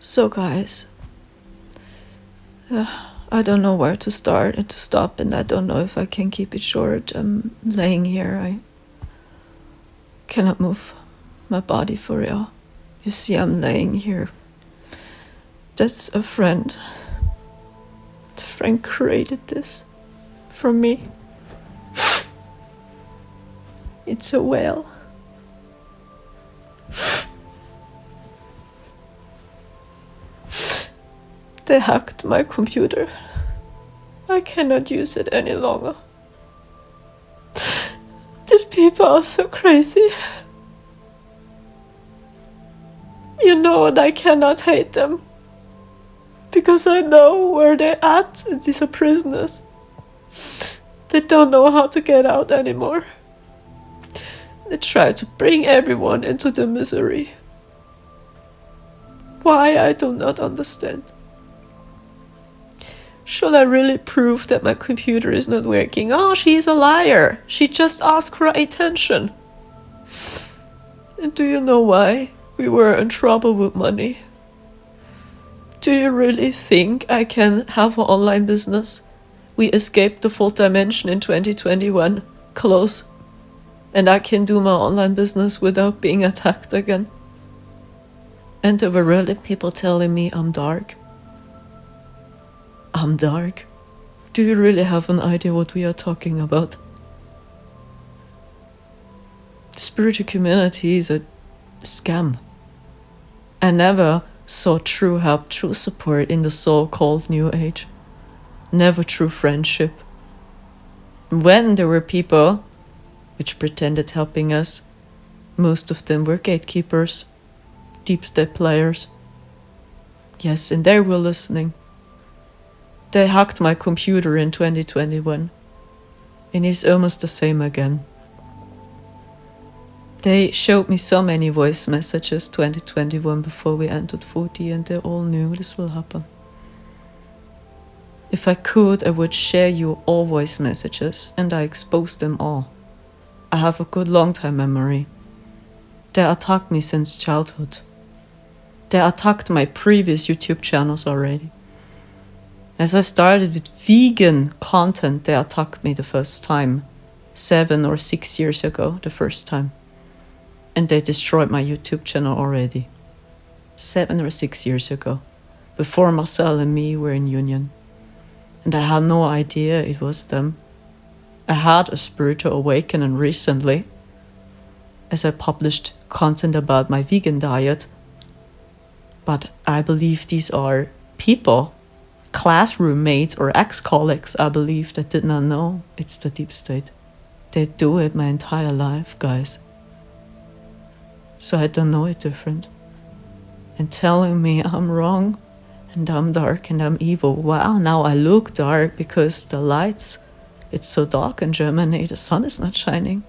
So guys, I don't know where to start and to stop, and I don't know if I can keep it short. I'm laying here. I cannot move my body for real. You see, I'm laying here. That's a friend. The friend created this for me. It's a whale. They hacked my computer. I cannot use it any longer. These people are so crazy. You know, and I cannot hate them. Because I know where they're at, and these are prisoners. They don't know how to get out anymore. They try to bring everyone into the misery. Why, I do not understand. Should I really prove that my computer is not working? Oh, she's a liar. She just asked for attention. And do you know why we were in trouble with money? Do you really think I can have an online business? We escaped the fourth dimension in 2021. Close. And I can do my online business without being attacked again. And there were really people telling me I'm dark. I'm dark. Do you really have an idea what we are talking about? The spiritual community is a scam. I never saw true help, true support in the so-called New Age. Never true friendship. When there were people which pretended helping us, most of them were gatekeepers, deep state players. Yes, and they were listening. They hacked my computer in 2021, and it's almost the same again. They showed me so many voice messages 2021 before we entered 40, and they all knew this will happen. If I could, I would share you all voice messages, and I exposed them all. I have a good long-time memory. They attacked me since childhood. They attacked my previous YouTube channels already. As I started with vegan content, they attacked me the first time, 7 or 6 years ago, the first time. And they destroyed my YouTube channel already, 7 or 6 years ago, before Marcel and me were in union. And I had no idea it was them. I had a spiritual awakening recently, as I published content about my vegan diet. But I believe these are people, classroom mates or ex-colleagues, I believe, that did not know it's the deep state. They do it my entire life, guys. So I don't know it different. And telling me I'm wrong, and I'm dark, and I'm evil. Wow, now I look dark because the lights, it's so dark in Germany, the sun is not shining.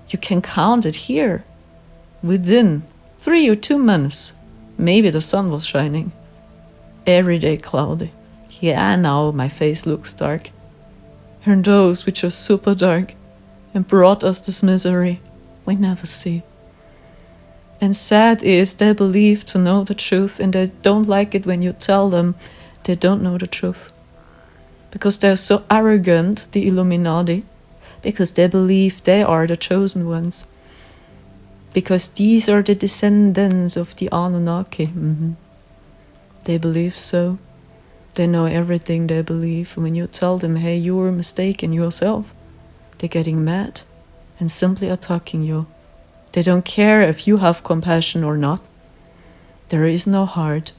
You can count it here. Within 3 or 2 months, maybe the sun was shining. Every day cloudy. Yeah, now my face looks dark. And those which are super dark and brought us this misery, we never see. And sad is they believe to know the truth, and they don't like it when you tell them they don't know the truth. Because they're so arrogant, the Illuminati, because they believe they are the chosen ones. Because these are the descendants of the Anunnaki. They believe so. They know everything they believe. When you tell them, hey, you were mistaken yourself, they're getting mad and simply attacking you. They don't care if you have compassion or not. There is no heart.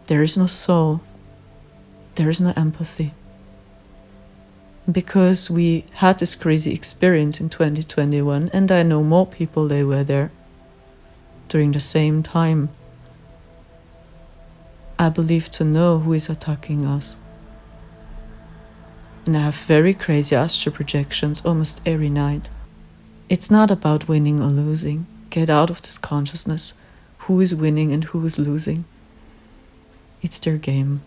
There is no soul. There is no empathy. Because we had this crazy experience in 2021, and I know more people, they were there during the same time. I believe to know who is attacking us. And I have very crazy astral projections almost every night. It's not about winning or losing. Get out of this consciousness. Who is winning and who is losing? It's their game.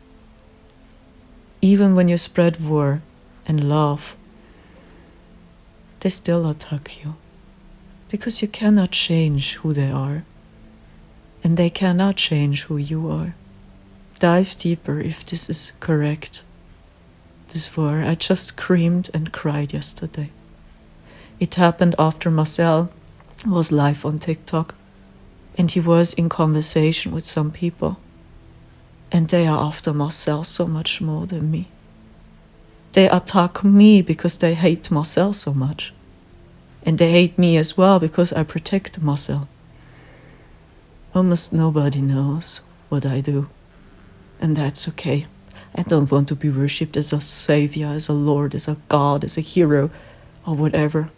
Even when you spread war and love, they still attack you. Because you cannot change who they are. and they cannot change who you are. Dive deeper if this is correct. This war, I just screamed and cried yesterday. It happened after Marcel was live on TikTok, and he was in conversation with some people, and they are after Marcel so much more than me. They attack me because they hate Marcel so much, and they hate me as well because I protect Marcel. Almost nobody knows what I do, and that's okay. I don't want to be worshipped as a savior, as a lord, as a god, as a hero, or whatever.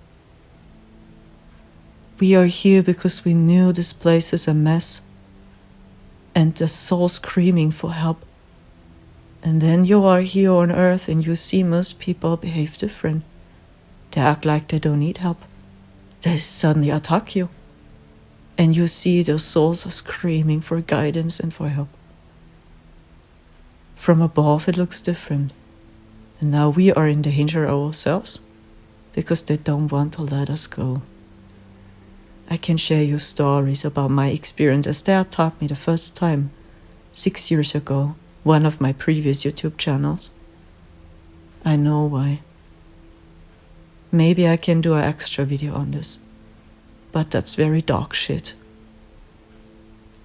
We are here because we knew this place is a mess, and the soul screaming for help. And then you are here on earth and you see most people behave different. They act like they don't need help. They suddenly attack you. And you see their souls are screaming for guidance and for help. From above it looks different. And now we are in danger ourselves because they don't want to let us go. I can share you stories about my experience as they attacked me the first time, 6 years ago, one of my previous YouTube channels. I know why. Maybe I can do an extra video on this, but that's very dark shit.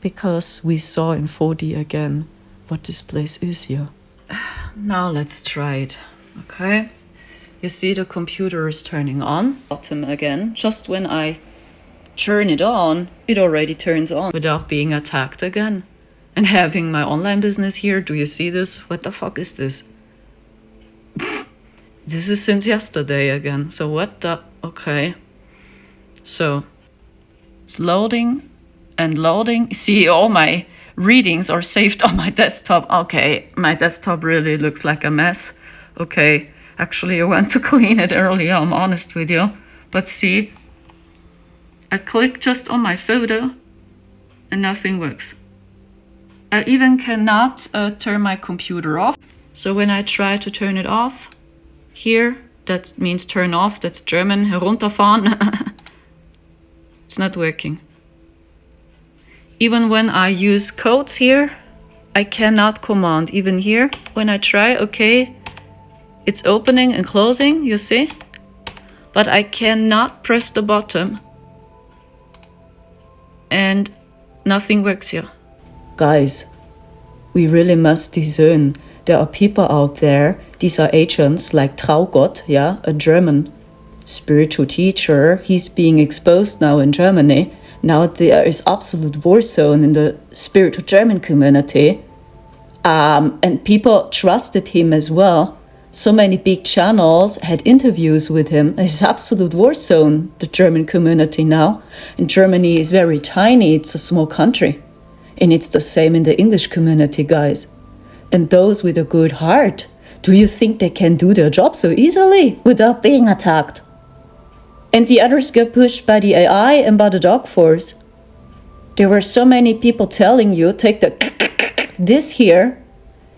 Because we saw in 4D again what this place is here. Now let's try it, okay? You see the computer is turning on, bottom again. Just when I turn it on, it already turns on without being attacked again. And having my online business here, do you see this? What the fuck is this? This is since yesterday again. So what the... Okay. So, it's loading and loading. See, all my readings are saved on my desktop. Okay, my desktop really looks like a mess. Okay, actually I went to clean it earlier, I'm honest with you. But see, I click just on my photo and nothing works. I even cannot turn my computer off. So when I try to turn it off, here, that means turn off, that's German, herunterfahren. It's not working. Even when I use codes here, I cannot command. Even here, when I try, okay, it's opening and closing, you see? But I cannot press the button. And nothing works here. Guys, we really must discern. There are people out there, these are agents like Trot, yeah, a German spiritual teacher. He's being exposed now in Germany. Now there is absolute war zone in the spiritual German community. And people trusted him as well. So many big channels had interviews with him. It's absolute war zone, the German community now. And Germany is very tiny, it's a small country. And it's the same in the English community, guys. And those with a good heart, do you think they can do their job so easily without being attacked? And the others get pushed by the AI and by the dog force. There were so many people telling you, take this here,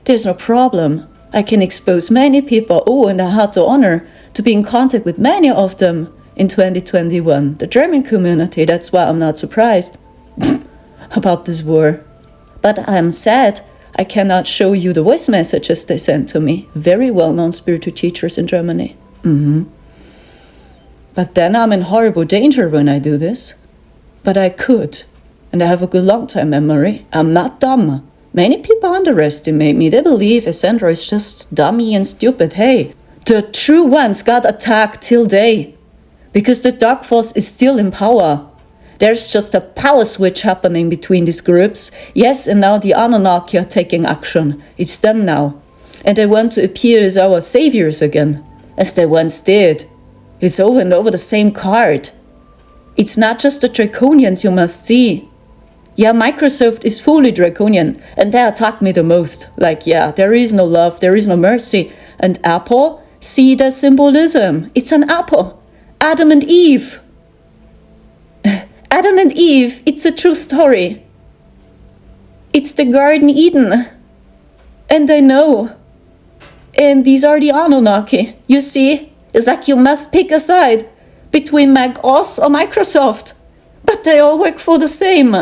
there's no problem. I can expose many people. Oh, and I had the honor to be in contact with many of them in 2021. The German community, that's why I'm not surprised about this war. But I'm sad I cannot show you the voice messages they sent to me. Very well-known spiritual teachers in Germany. But then I'm in horrible danger when I do this. But I could. And I have a good long-time memory. I'm not dumb. Many people underestimate me. They believe Sandra is just dummy and stupid. Hey, the true ones got attacked till day. Because the dark force is still in power. There's just a power switch happening between these groups. Yes, and now the Anunnaki are taking action. It's them now. And they want to appear as our saviors again. As they once did. It's over and over the same card. It's not just the draconians you must see. Yeah, Microsoft is fully draconian, and they attack me the most. Like, yeah, there is no love, there is no mercy. And Apple, see the symbolism. It's an apple. Adam and Eve. Adam and Eve, it's a true story. It's the Garden Eden. And they know. And these are the Anunnaki. You see, it's like you must pick a side between Mac OS or Microsoft. But they all work for the same.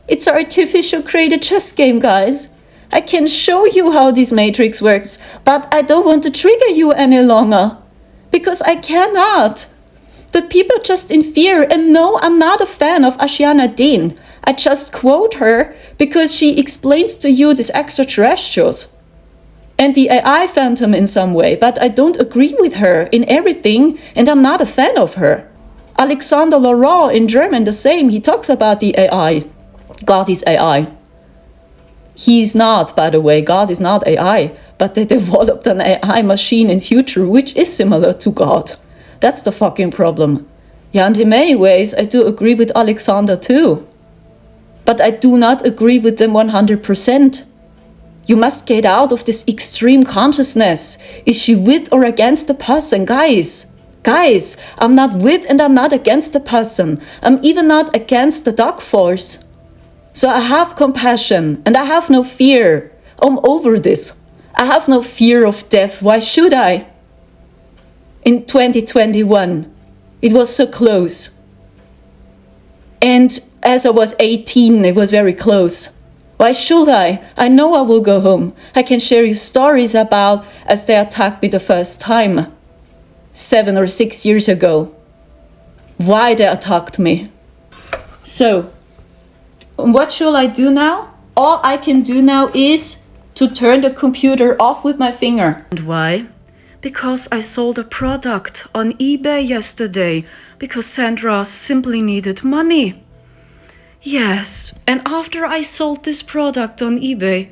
It's an artificial created chess game, guys. I can show you how this matrix works, but I don't want to trigger you any longer. Because I cannot. The people are just in fear, and no, I'm not a fan of Ashiana Dean. I just quote her because she explains to you these extraterrestrials and the AI phantom in some way, but I don't agree with her in everything, and I'm not a fan of her. Alexander Laurent in German, the same, he talks about the AI. God is AI. He's not, by the way, God is not AI, but they developed an AI machine in future which is similar to God. That's the fucking problem. Yeah, and in many ways, I do agree with Alexander too. But I do not agree with them 100%. You must get out of this extreme consciousness. Is she with or against the person? Guys, I'm not with and I'm not against the person. I'm even not against the dark force. So I have compassion and I have no fear. I'm over this. I have no fear of death. Why should I? In 2021, it was so close. And as I was 18, it was very close. Why should I? I know I will go home. I can share you stories about as they attacked me the first time, 7 or 6 years ago. Why they attacked me. So, what shall I do now? All I can do now is to turn the computer off with my finger. And why? Because I sold a product on eBay yesterday because Sandra simply needed money. Yes, and after I sold this product on eBay,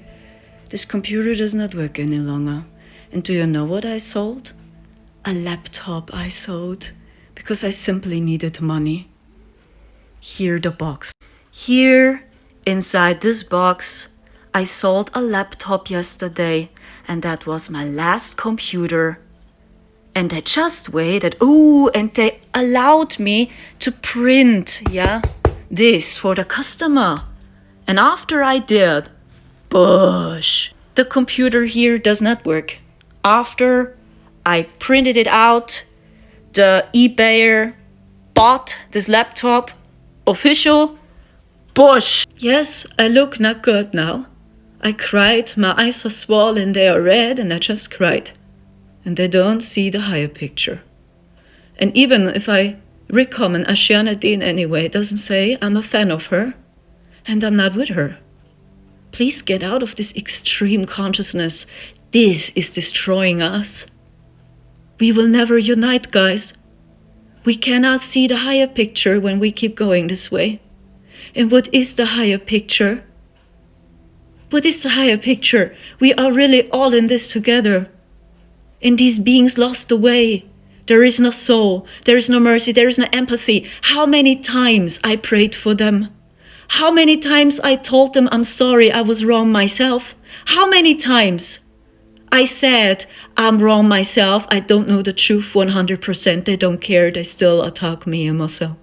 this computer does not work any longer. And do you know what I sold? A laptop I sold because I simply needed money. Here the box. Here, inside this box, I sold a laptop yesterday, and that was my last computer. And I just waited. Oh, and they allowed me to print, this for the customer. And after I did, bush, the computer here does not work. After I printed it out, the eBayer bought this laptop, official, bush. Yes, I look not good now. I cried, my eyes are swollen, they are red, and I just cried. And they don't see the higher picture. And even if I recommend Ashiana Dean anyway, it doesn't say I'm a fan of her, and I'm not with her. Please get out of this extreme consciousness. This is destroying us. We will never unite, guys. We cannot see the higher picture when we keep going this way. And what is the higher picture? What is the higher picture? We are really all in this together. And these beings lost the way. There is no soul, there is no mercy, there is no empathy. How many times I prayed for them? How many times I told them I'm sorry, I was wrong myself? How many times I said I'm wrong myself, I don't know the truth 100%, they don't care, they still attack me and myself.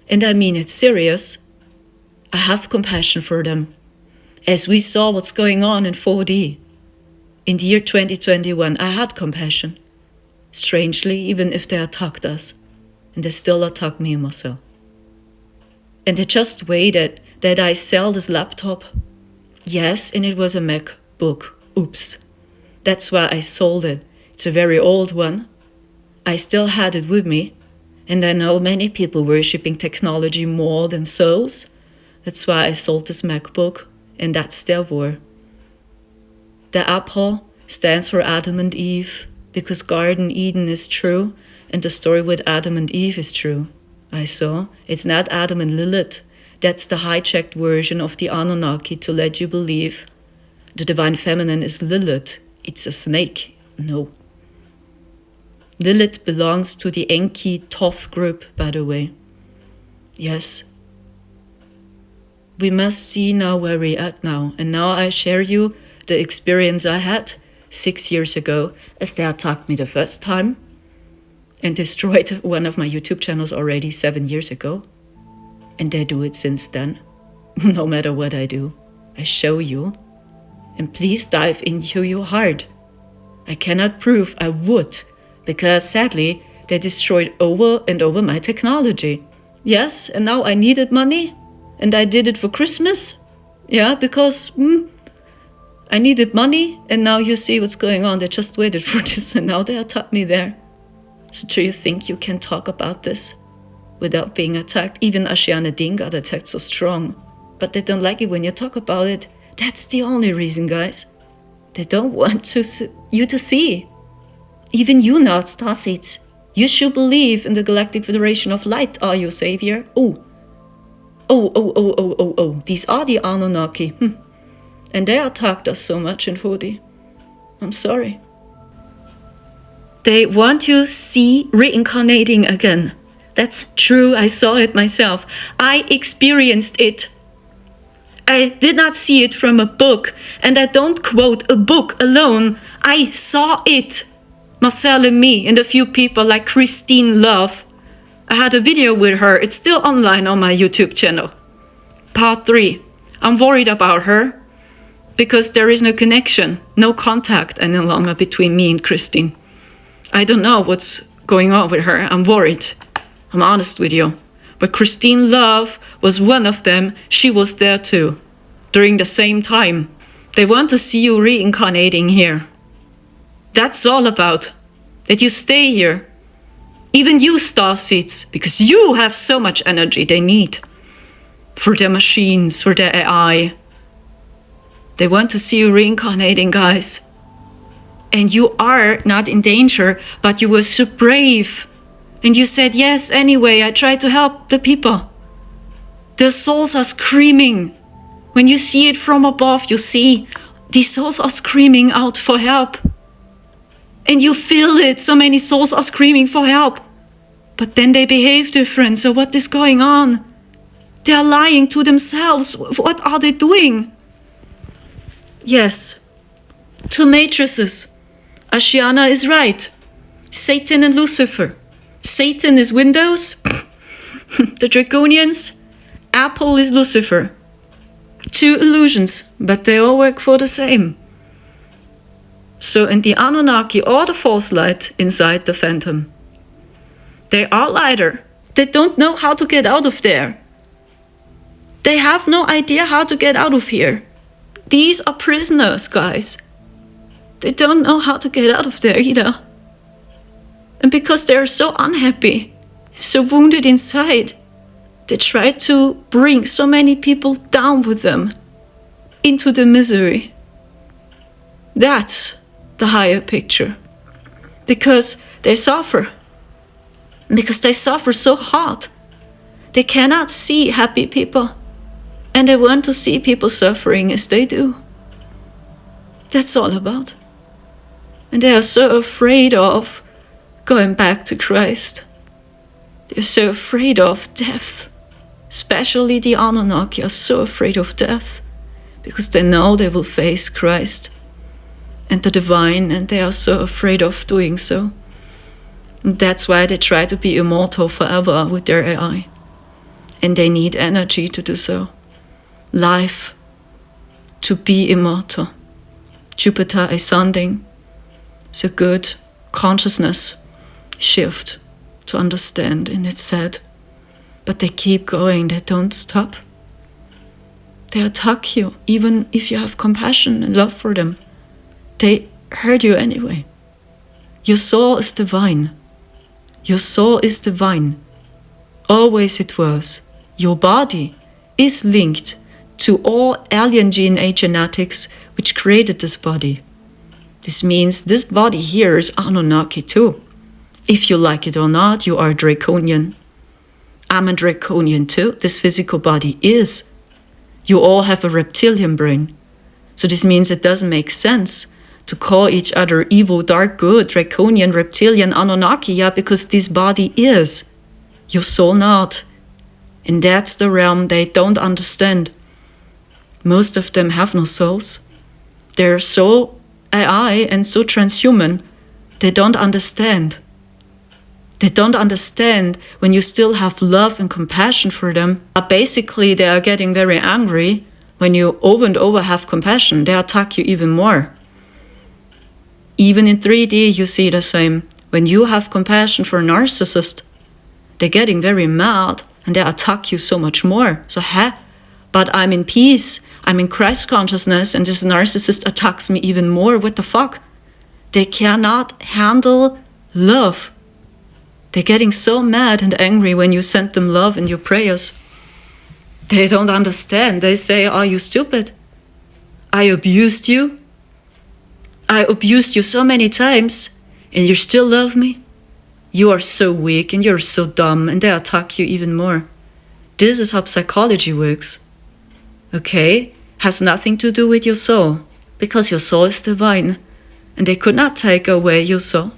And I mean it's serious. I have compassion for them. As we saw what's going on in 4D, in the year 2021, I had compassion. Strangely, even if they attacked us, and they still attack me and myself. And they just waited that I sell this laptop. Yes, and it was a MacBook. Oops. That's why I sold it. It's a very old one. I still had it with me, and I know many people worshipping technology more than souls. That's why I sold this MacBook, and that's their war. The apple stands for Adam and Eve, because Garden Eden is true, and the story with Adam and Eve is true. I saw. It's not Adam and Lilith. That's the hijacked version of the Anunnaki to let you believe the divine feminine is Lilith. It's a snake. No. Lilith belongs to the Enki Thoth group, by the way. Yes. We must see now where we're at now. And now I share you the experience I had 6 years ago as they attacked me the first time and destroyed one of my YouTube channels already 7 years ago. And they do it since then. No matter what I do, I show you. And please dive into your heart. I cannot prove I would, because sadly, they destroyed over and over my technology. Yes, and now I needed money, and I did it for Christmas. Yeah, because I needed money, and now you see what's going on. They just waited for this, and now they attacked me there. So do you think you can talk about this without being attacked? Even Ashiana Dean got attacked so strong. But they don't like it when you talk about it. That's the only reason, guys. They don't want you to see. Even you now, Starseeds. You should believe in the Galactic Federation of Light, are you, Savior? Oh. These are the Anunnaki. And they attacked us so much in 4D. I'm sorry. They want you to see reincarnating again. That's true, I saw it myself. I experienced it. I did not see it from a book, and I don't quote a book alone. I saw it. Marcel and me, and a few people like Christine Love. I had a video with her. It's still online on my YouTube channel. Part 3. I'm worried about her because there is no connection, no contact any longer between me and Christine. I don't know what's going on with her. I'm worried. I'm honest with you. But Christine Love was one of them. She was there too, during the same time. They want to see you reincarnating here. That's all about. That you stay here. Even you, Starseeds, because you have so much energy they need. For their machines, for their AI. They want to see you reincarnating, guys. And you are not in danger, but you were so brave. And you said yes anyway. I tried to help the people. Their souls are screaming. When you see it from above, you see these souls are screaming out for help. And you feel it. So many souls are screaming for help. But then they behave different. So what is going on? They are lying to themselves. What are they doing? Yes. 2 matrices. Ashiana is right. Satan and Lucifer. Satan is Windows. The Draconians. Apple is Lucifer. 2 illusions, but they all work for the same. So in the Anunnaki or the false light inside the Phantom, they are lighter. They don't know how to get out of there. They have no idea how to get out of here. These are prisoners, guys. They don't know how to get out of there either. And because they are so unhappy, so wounded inside, they try to bring so many people down with them into the misery. That's the higher picture. Because they suffer. Because they suffer so hard. They cannot see happy people. And they want to see people suffering as they do. That's all about. And they are so afraid of going back to Christ. They're so afraid of death. Especially the Anunnaki are so afraid of death. Because they know they will face Christ and the divine, and they are so afraid of doing so. And that's why they try to be immortal forever with their AI. And they need energy to do so. Life to be immortal. Jupiter is sounding. It's a good consciousness shift to understand, and it's sad. But they keep going, they don't stop. They attack you, even if you have compassion and love for them. They hurt you anyway. Your soul is divine. Your soul is divine. Always it was. Your body is linked to all alien DNA genetics which created this body. This means this body here is Anunnaki too. If you like it or not, you are Draconian. I'm a Draconian too. This physical body is. You all have a reptilian brain. So this means it doesn't make sense to call each other evil, dark, good, Draconian, reptilian, Anunnaki, yeah, because this body is. Your soul not. And that's the realm they don't understand. Most of them have no souls. They're so AI and so transhuman, they don't understand. They don't understand when you still have love and compassion for them. Basically, they are getting very angry when you over and over have compassion. They attack you even more. Even in 3D, you see the same. When you have compassion for a narcissist, they're getting very mad and they attack you so much more. So But I'm in peace, I'm in Christ consciousness, and this narcissist attacks me even more. What the fuck? They cannot handle love. They're getting so mad and angry when you send them love in your prayers. They don't understand. They say, are you stupid? I abused you. I abused you so many times, and you still love me? You are so weak and you're so dumb, and they attack you even more. This is how psychology works. Okay? Has nothing to do with your soul, because your soul is divine, and they could not take away your soul.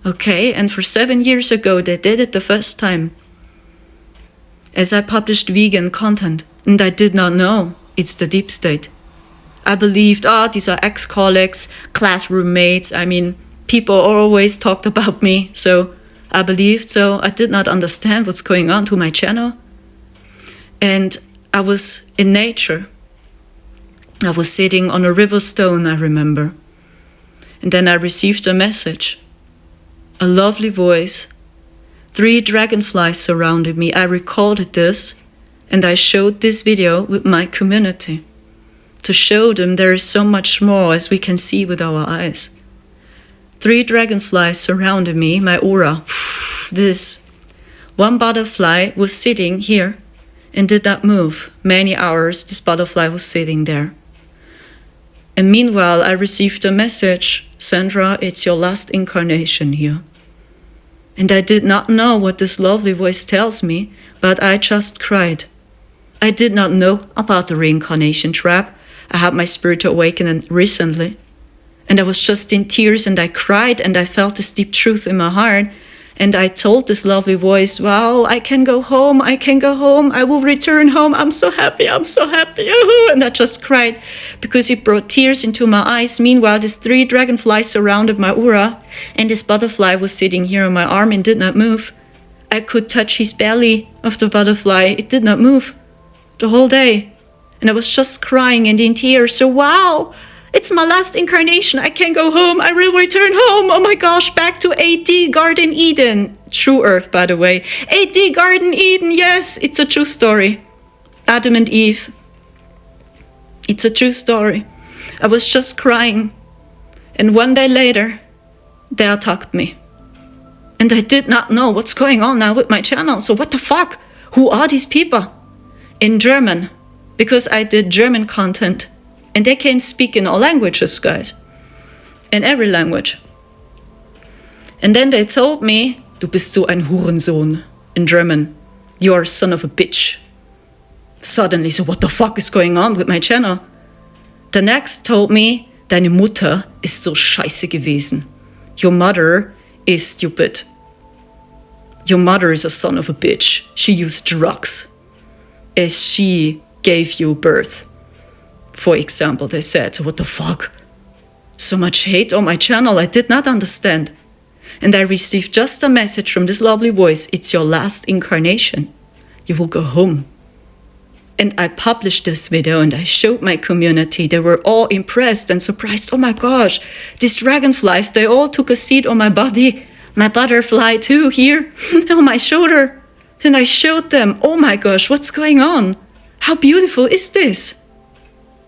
Okay? And for 7 years ago, they did it the first time. As I published vegan content, and I did not know it's the deep state. I believed, these are ex-colleagues, class roommates. I mean, people always talked about me, so I believed. So I did not understand what's going on to my channel. And I was in nature. I was sitting on a river stone, I remember. And then I received a message. A lovely voice. 3 dragonflies surrounded me. I recorded this, and I showed this video with my community to show them there is so much more as we can see with our eyes. 3 dragonflies surrounded me, my aura. This one butterfly was sitting here and did not move. Many hours this butterfly was sitting there. And meanwhile, I received a message, Sandra, it's your last incarnation here. And I did not know what this lovely voice tells me, but I just cried. I did not know about the reincarnation trap. I had my spiritual awakening recently. And I was just in tears, and I cried, and I felt this deep truth in my heart. And I told this lovely voice, wow, I can go home, I can go home, I will return home, I'm so happy, and I just cried because it brought tears into my eyes. Meanwhile, these 3 dragonflies surrounded my aura, and this butterfly was sitting here on my arm and did not move. I could touch his belly of the butterfly, it did not move the whole day. And I was just crying and in tears, so wow, it's my last incarnation. I can go home. I will return home. Oh my gosh, back to 8D Garden Eden. True Earth, by the way. 8D Garden Eden, yes, it's a true story. Adam and Eve. It's a true story. I was just crying. And one day later, they attacked me. And I did not know what's going on now with my channel. So what the fuck? Who are these people? In German. Because I did German content. And they can speak in all languages, guys. In every language. And then they told me, du bist so ein Hurensohn. In German. You are a son of a bitch. Suddenly, so what the fuck is going on with my channel? The next told me, deine Mutter ist so scheiße gewesen. Your mother is stupid. Your mother is a son of a bitch. She used drugs. As she gave you birth. For example, they said, what the fuck? So much hate on my channel, I did not understand. And I received just a message from this lovely voice, it's your last incarnation. You will go home. And I published this video and I showed my community. They were all impressed and surprised. Oh my gosh, these dragonflies, they all took a seat on my body. My butterfly too, here, on my shoulder. Then I showed them, oh my gosh, what's going on? How beautiful is this?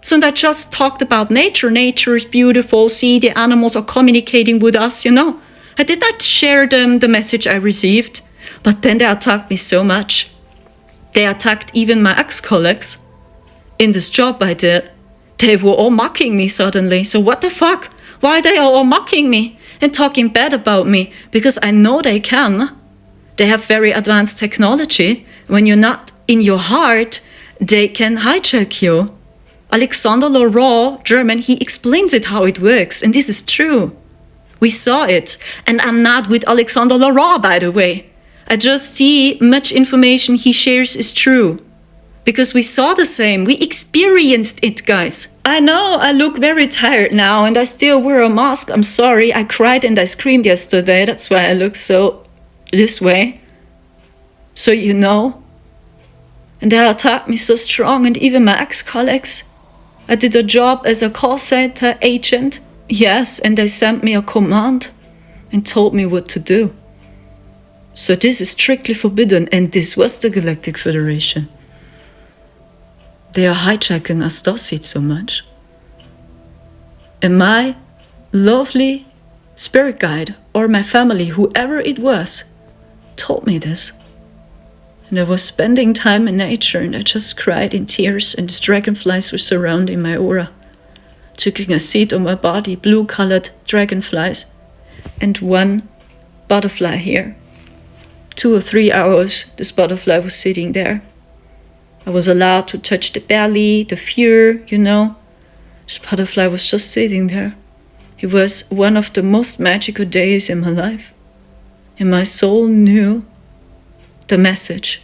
So I just talked about nature. Nature is beautiful. See, the animals are communicating with us, you know. I did not share them the message I received. But then they attacked me so much. They attacked even my ex-colleagues. In this job I did. They were all mocking me suddenly. So what the fuck? Why are they all mocking me and talking bad about me? Because I know they can. They have very advanced technology. When you're not in your heart, they can hijack you. Alexander Laurent, German, he explains it how it works, and this is true. We saw it, and I'm not with Alexander Laurent, by the way. I just see much information he shares is true. Because we saw the same, we experienced it, guys. I know I look very tired now, and I still wear a mask, I'm sorry. I cried and I screamed yesterday, that's why I look so this way. So you know. And they attacked me so strong, and even my ex-colleagues. I did a job as a call center agent. Yes, and they sent me a command and told me what to do. So this is strictly forbidden, and this was the Galactic Federation. They are hijacking our starseed so much. And my lovely spirit guide, or my family, whoever it was, told me this. And I was spending time in nature, and I just cried in tears, and these dragonflies were surrounding my aura, taking a seat on my body, blue-colored dragonflies, and one butterfly here. 2 or 3 hours, this butterfly was sitting there. I was allowed to touch the belly, the fur, you know. This butterfly was just sitting there. It was one of the most magical days in my life. And my soul knew the message.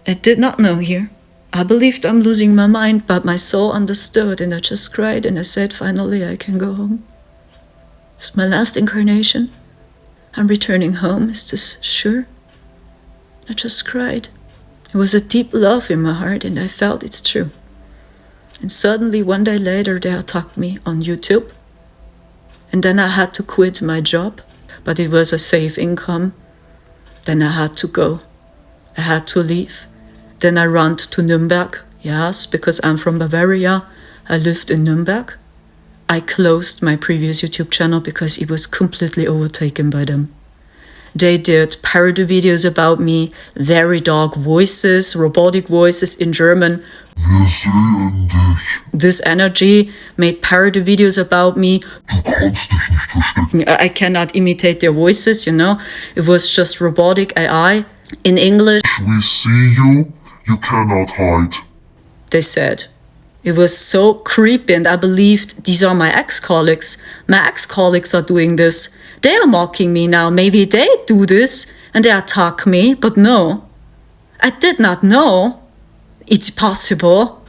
I did not know here. I believed I'm losing my mind, but my soul understood, and I just cried, and I said, finally I can go home. It's my last incarnation. I'm returning home. Is this sure? I just cried. It was a deep love in my heart, and I felt it's true. And suddenly, one day later, they attacked me on YouTube. And then I had to quit my job, but it was a safe income. Then I had to go. I had to leave. Then I ran to Nuremberg. Yes, because I'm from Bavaria. I lived in Nuremberg. I closed my previous YouTube channel because it was completely overtaken by them. They did parody videos about me, very dark voices, robotic voices in German. Wir sehen dich. This energy made parody videos about me. Du kannst dich nicht verstecken. I cannot imitate their voices, you know. It was just robotic AI. In English, We see you, you cannot hide. they said. It was so creepy, and I believed these are my ex-colleagues. My ex-colleagues are doing this. They are mocking me now. Maybe they do this and they attack me, but no. I did not know it's possible.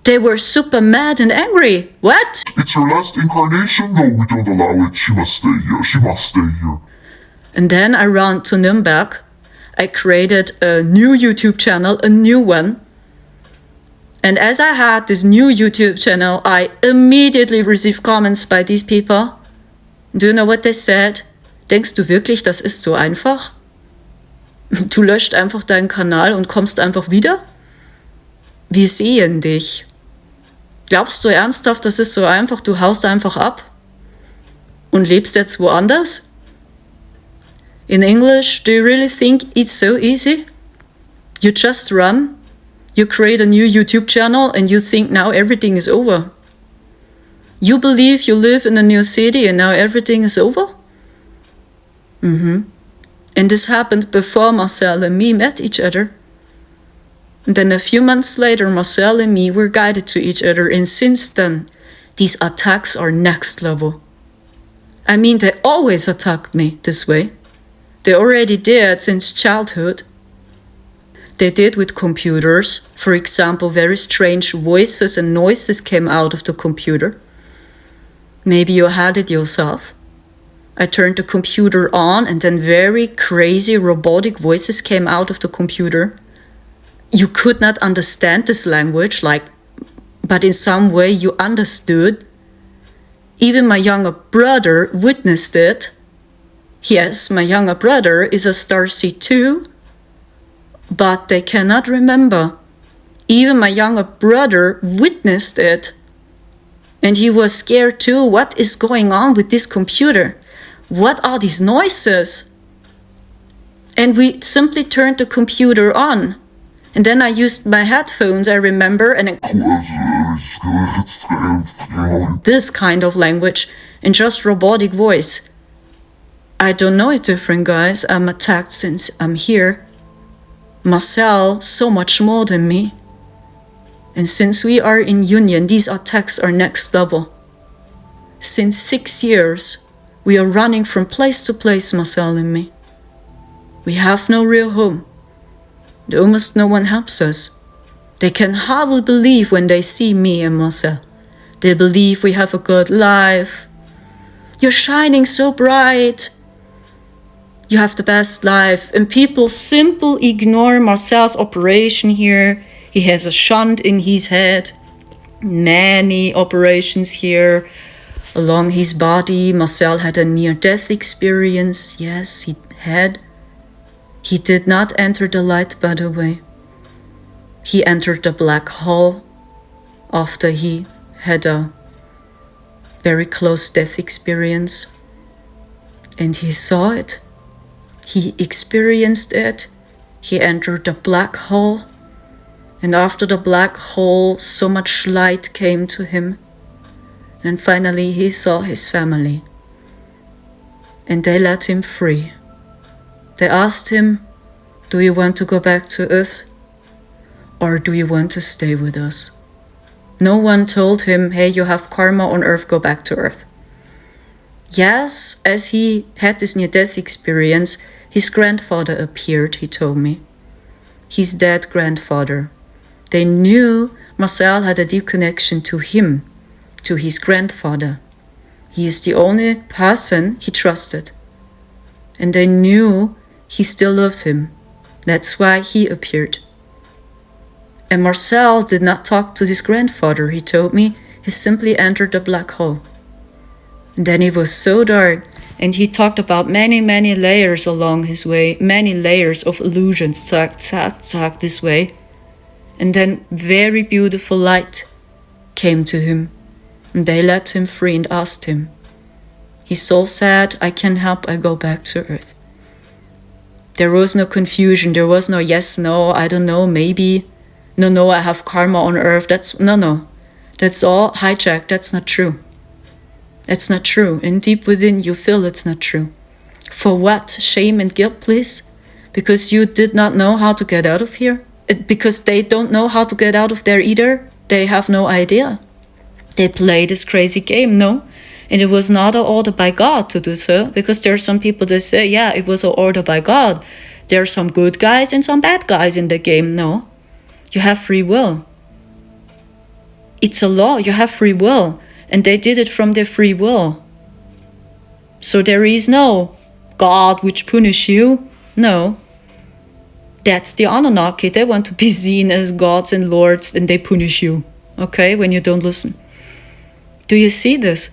They were super mad and angry. What? It's her last incarnation? No, we don't allow it. She must stay here. She must stay here. And then I ran to Nuremberg. I created a new YouTube channel, a new one. And as I had this new YouTube channel, I immediately received comments by these people. Do you know what they said? Denkst du wirklich, das ist so einfach? Du löscht einfach deinen Kanal und kommst einfach wieder? Wir sehen dich. Glaubst du ernsthaft, das ist so einfach? Du haust einfach ab und lebst jetzt woanders? In English, do you really think it's so easy? You just run, you create a new YouTube channel, and you think now everything is over. You believe you live in a new city and now everything is over? And this happened before Marcel and me met each other. And then a few months later, Marcel and me were guided to each other, and since then, these attacks are next level. I mean, they always attacked me this way. They already did since childhood. They did with computers. For example, very strange voices and noises came out of the computer. Maybe you had it yourself. I turned the computer on, and then very crazy robotic voices came out of the computer. You could not understand this language, but in some way you understood. Even my younger brother witnessed it. Yes, my younger brother is a starseed too, but they cannot remember. Even my younger brother witnessed it. And he was scared too. What is going on with this computer? What are these noises? And we simply turned the computer on. And then I used my headphones, I remember, and this kind of language and just robotic voice. I don't know it different, guys. I'm attacked since I'm here. Marcel, so much more than me. And since we are in union, these attacks are next level. Since 6 years, we are running from place to place, Marcel and me. We have no real home. And almost no one helps us. They can hardly believe when they see me and Marcel. They believe we have a good life. You're shining so bright. You have the best life. And people simply ignore Marcel's operation here. He has a shunt in his head. Many operations here along his body. Marcel had a near-death experience. Yes, he had. He did not enter the light, by the way. He entered the black hole. after he had a very close death experience. And he saw it. He experienced it. He entered the black hole. And after the black hole, so much light came to him. And finally he saw his family. And they let him free. They asked him, do you want to go back to Earth? Or do you want to stay with us? No one told him, hey, you have karma on Earth, go back to Earth. Yes, as he had this near-death experience, his grandfather appeared, he told me. His dead grandfather. They knew Marcel had a deep connection to him, to his grandfather. He is the only person he trusted. And they knew he still loves him. That's why he appeared. And Marcel did not talk to his grandfather, he told me. He simply entered the black hole. And then it was so dark, and he talked about many, many layers along his way, many layers of illusions, zack, zack, zack, this way. And then very beautiful light came to him, and they let him free and asked him. His soul said, I can help, I go back to Earth. There was no confusion, there was no yes, no, I don't know, maybe. No, I have karma on Earth. No. That's all hijacked. That's not true. That's not true. And deep within you feel it's not true. For what? Shame and guilt, please? Because you did not know how to get out of here? Because they don't know how to get out of there either? They have no idea. They play this crazy game, no? And it was not an order by God to do so. Because there are some people that say, yeah, it was an order by God. There are some good guys and some bad guys in the game. No. You have free will. It's a law. You have free will. And they did it from their free will. So there is no God which punish you. No. That's the Anunnaki. They want to be seen as gods and lords, and they punish you. Okay? When you don't listen. Do you see this?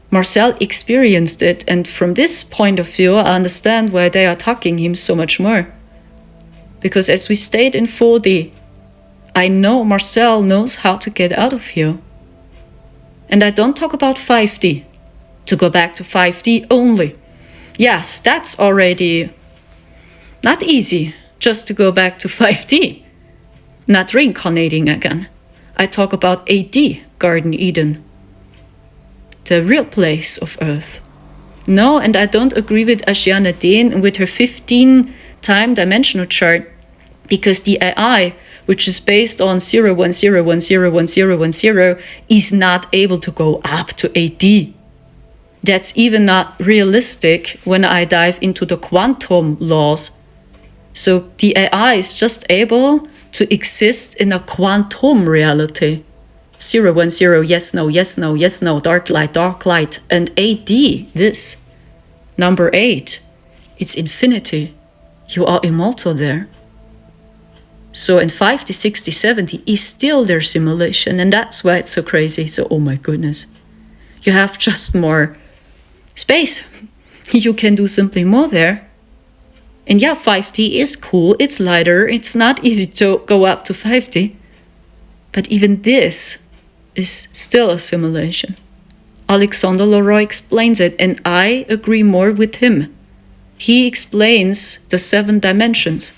Marcel experienced it, and from this point of view, I understand why they are attacking him so much more. Because as we stayed in 4D, I know Marcel knows how to get out of here. And I don't talk about 5D. To go back to 5D only. Yes, that's already not easy, just to go back to 5D. Not reincarnating again. I talk about 8D, Garden Eden. The real place of Earth. No, and I don't agree with Ashana Dane with her 15-time dimensional chart, because the AI, which is based on 010101010, is not able to go up to 8D. That's even not realistic when I dive into the quantum laws. So the AI is just able to exist in a quantum reality. 010, yes, no, yes, no, yes, no, dark light, and 8D, this. Number 8, it's infinity. You are immortal there. So in 5D, 60, 70 is still their simulation, and that's why it's so crazy. So, oh my goodness. You have just more space. You can do simply more there. And yeah, 5D is cool, it's lighter, it's not easy to go up to 5D. But even this is still a simulation. Alexander Leroy explains it, and I agree more with him. He explains the 7 dimensions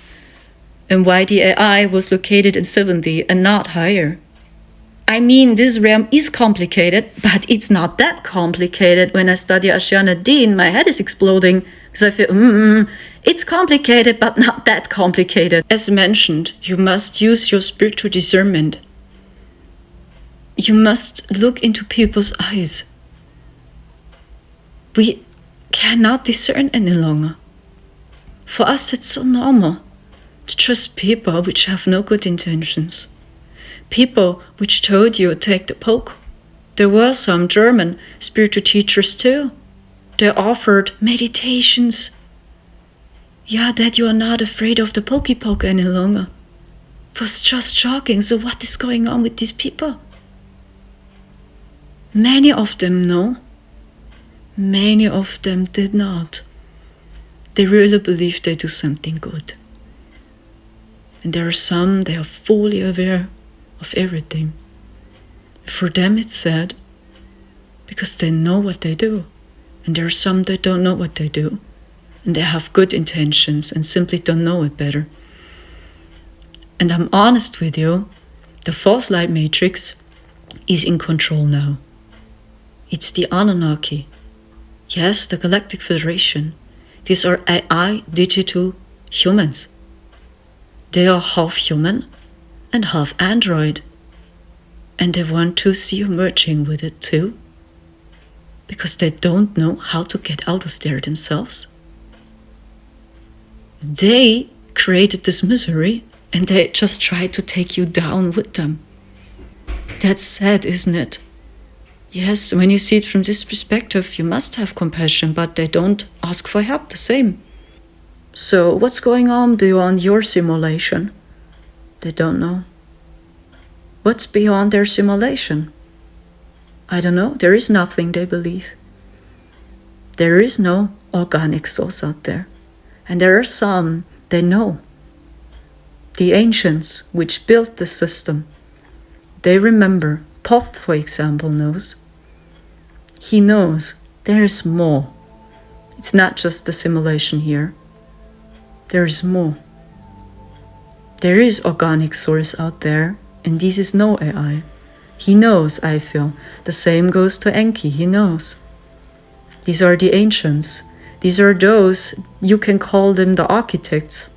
and why the AI was located in 7D and not higher. I mean, this realm is complicated, but it's not that complicated. When I study Ashana Deen, my head is exploding because I feel, it's complicated, but not that complicated. As mentioned, you must use your spiritual discernment. You must look into people's eyes. We cannot discern any longer. For us, it's so normal to trust people which have no good intentions. People which told you take the poke. There were some German spiritual teachers too. They offered meditations. Yeah, that you are not afraid of the pokey poke any longer. It was just shocking. So what is going on with these people? Many of them know. Many of them did not. They really believe they do something good. And there are some, they are fully aware of everything. For them it's sad, because they know what they do. And there are some that don't know what they do. And they have good intentions and simply don't know it better. And I'm honest with you, the false light matrix is in control now. It's the Anunnaki. Yes, the Galactic Federation. These are AI digital humans. They are half human and half android. And they want to see you merging with it too. Because they don't know how to get out of there themselves. They created this misery and they just try to take you down with them. That's sad, isn't it? Yes, when you see it from this perspective, you must have compassion, but they don't ask for help the same. So what's going on beyond your simulation? They don't know. What's beyond their simulation? I don't know. There is nothing, they believe. There is no organic source out there. And there are some they know. The ancients which built the system, they remember. Thoth, for example, knows. He knows there is more. It's not just the simulation here. There is more. There is organic source out there, and this is no AI. He knows, I feel. The same goes to Enki, he knows. These are the ancients. These are those, you can call them the architects.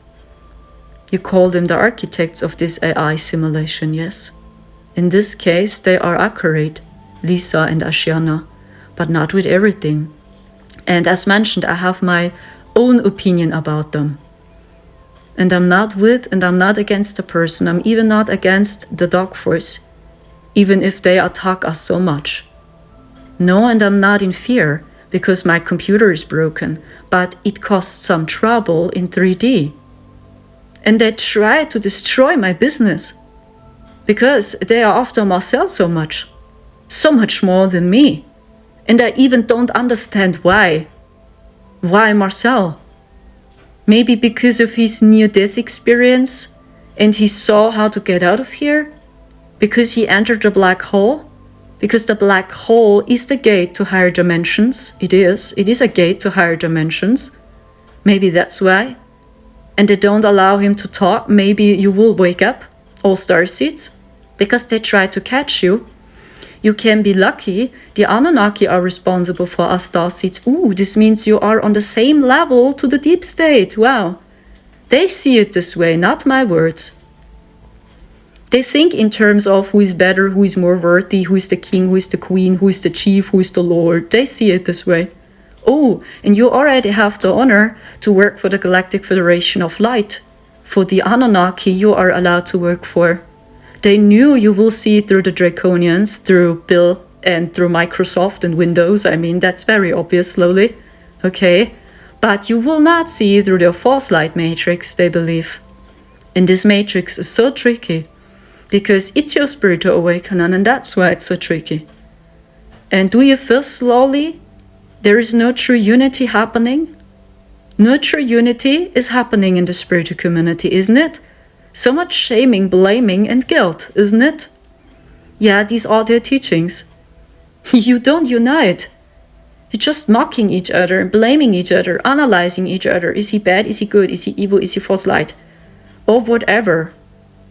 You call them the architects of this AI simulation, yes. In this case, they are accurate, Lisa and Ashiana, but not with everything. And as mentioned, I have my own opinion about them. And I'm not with and I'm not against the person. I'm even not against the dog force, even if they attack us so much. No, and I'm not in fear because my computer is broken, but it caused some trouble in 3D. And they try to destroy my business because they are after Marcel so much more than me. And I even don't understand why. Why Marcel? Maybe because of his near-death experience and he saw how to get out of here? Because he entered the black hole? Because the black hole is the gate to higher dimensions. It is a gate to higher dimensions. Maybe that's why. And they don't allow him to talk. Maybe you will wake up, all starseeds, because they try to catch you. You can be lucky. The Anunnaki are responsible for us starseeds. Ooh, this means you are on the same level to the deep state. Wow. They see it this way, not my words. They think in terms of who is better, who is more worthy, who is the king, who is the queen, who is the chief, who is the lord. They see it this way. Oh, and you already have the honor to work for the Galactic Federation of Light. For the Anunnaki, you are allowed to work for. They knew you will see through the Draconians, through Bill, and through Microsoft and Windows. I mean, that's very obvious slowly. Okay? But you will not see through their false light matrix, they believe. And this matrix is so tricky. Because it's your spiritual awakening, and that's why it's so tricky. And do you feel slowly there is no true unity happening? No true unity is happening in the spiritual community, isn't it? So much shaming, blaming, and guilt, isn't it? Yeah, these are their teachings. You don't unite. You're just mocking each other, blaming each other, analyzing each other. Is he bad? Is he good? Is he evil? Is he false light? Or whatever.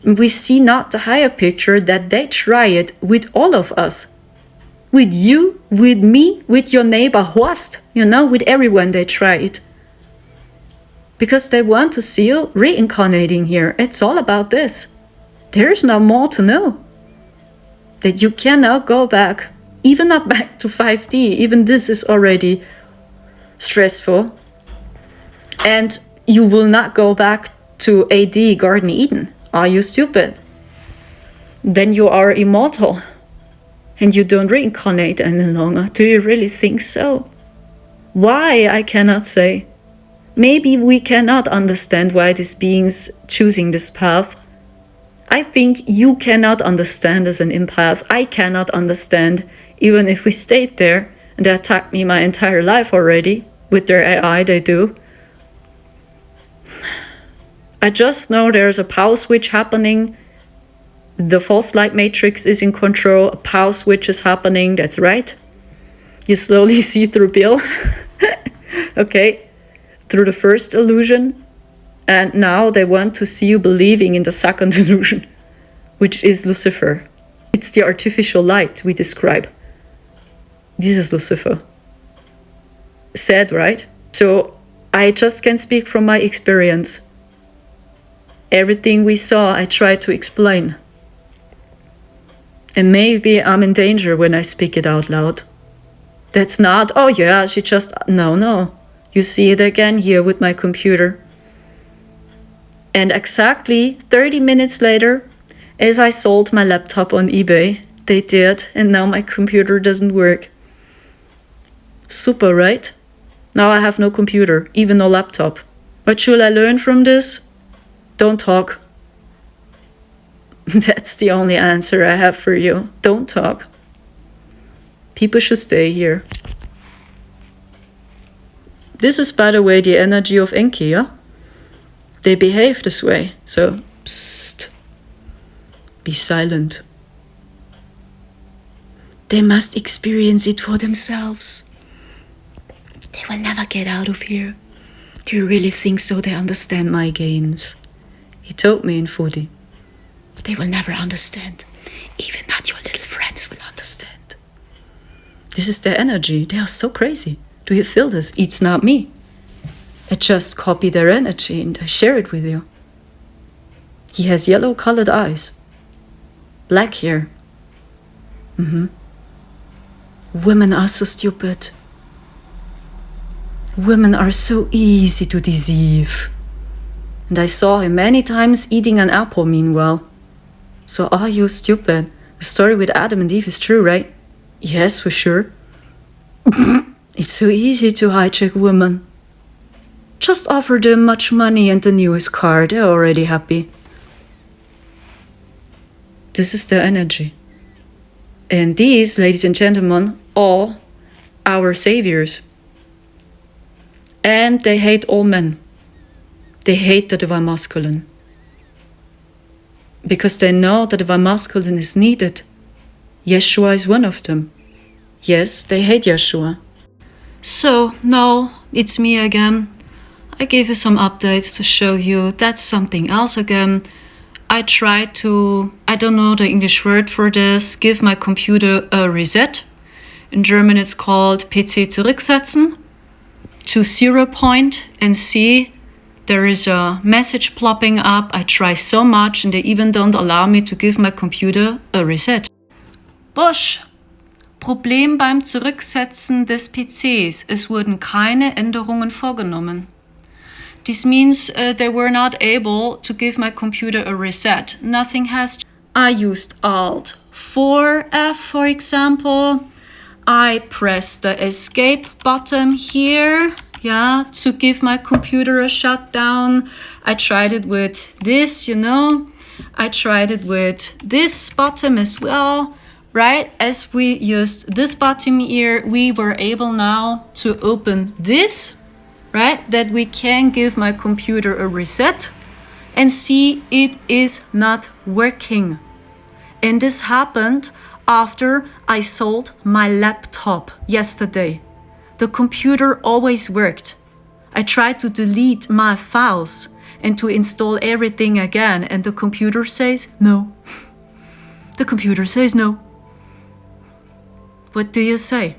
We see not the higher picture that they try it with all of us. With you, with me, with your neighbor Horst, with everyone they try it. Because they want to see you reincarnating here. It's all about this. There is no more to know. That you cannot go back, even not back to 5D. Even this is already stressful. And you will not go back to AD Garden Eden. Are you stupid? Then you are immortal. And you don't reincarnate any longer. Do you really think so? Why, I cannot say. Maybe we cannot understand why these beings choosing this path. I think you cannot understand as an empath. I cannot understand, even if we stayed there. And they attacked me my entire life already. With their AI, they do. I just know there's a power switch happening. The false light matrix is in control. A power switch is happening. That's right. You slowly see through Bill. Okay. Through the first illusion. And now they want to see you believing in the second illusion, which is Lucifer. It's the artificial light we describe. This is Lucifer. Sad, right? So I just can speak from my experience. Everything we saw, I tried to explain. And maybe I'm in danger when I speak it out loud. That's not, oh yeah, she just, no. You see it again here with my computer. And exactly 30 minutes later, as I sold my laptop on eBay, they did, and now my computer doesn't work. Super, right? Now I have no computer, even no laptop. What should I learn from this? Don't talk. That's the only answer I have for you. Don't talk. People should stay here. This is, by the way, the energy of Enki, yeah? They behave this way, so psst. Be silent. They must experience it for themselves. They will never get out of here. Do you really think so? They understand my games. He told me in 40. They will never understand. Even not your little friends will understand. This is their energy. They are so crazy. Do you feel this? It's not me. I just copy their energy and I share it with you. He has yellow-colored eyes. Black hair. Women are so stupid. Women are so easy to deceive. And I saw him many times eating an apple meanwhile. So are you stupid? The story with Adam and Eve is true, right? Yes, for sure. It's so easy to hijack women. Just offer them much money and the newest car. They're already happy. This is their energy. And these, ladies and gentlemen, are our saviors. And they hate all men. They hate the divine masculine. Because they know the divine masculine is needed. Yeshua is one of them. Yes, they hate Yeshua. So, now it's me again. I gave you some updates to show you that's something else again. I tried to, I don't know the English word for this, give my computer a reset. In German it's called PC zurücksetzen. To 0 point and see there is a message plopping up. I try so much and they even don't allow me to give my computer a reset. Busch. Problem beim Zurücksetzen des PCs. Es wurden keine Änderungen vorgenommen. This means they were not able to give my computer a reset. Nothing has. I used Alt 4F, for example. I pressed the escape button here, yeah, to give my computer a shutdown. I tried it with this, I tried it with this button as well, right? As we used this button here, we were able now to open this, right? That we can give my computer a reset and see it is not working. And this happened after I sold my laptop yesterday. The computer always worked. I tried to delete my files and to install everything again, and the computer says no. The computer says no. What do you say?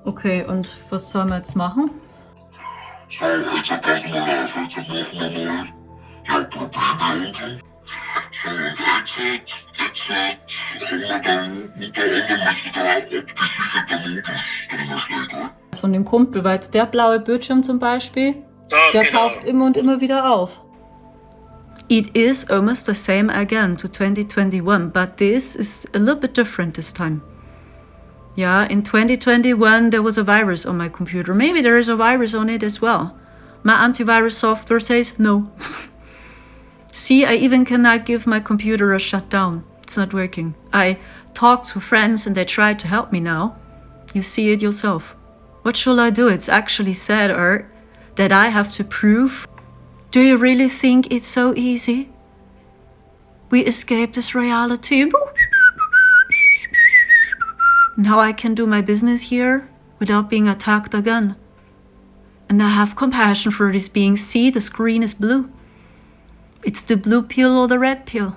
Okay, und was sollen wir jetzt machen? So, jetzt hat das mal auf, jetzt machen wir mal ja, Probleme unten. So, und jetzt haben wir dann unter anderem müsste da abgesicherter Modus drin steht, oder? Von dem Kumpel, weil jetzt der blaue Bildschirm zum Beispiel, der taucht immer und immer wieder auf. It is almost the same again to 2021, but this is a little bit different this time. Yeah, in 2021 there was a virus on my computer. Maybe there is a virus on it as well. My antivirus software says no. See, I even cannot give my computer a shutdown. It's not working. I talked to friends and they tried to help me now. You see it yourself. What shall I do? It's actually sadder that I have to prove. Do you really think it's so easy? We escaped this reality. Now I can do my business here without being attacked again. And I have compassion for these beings. See, the screen is blue. It's the blue pill or the red pill.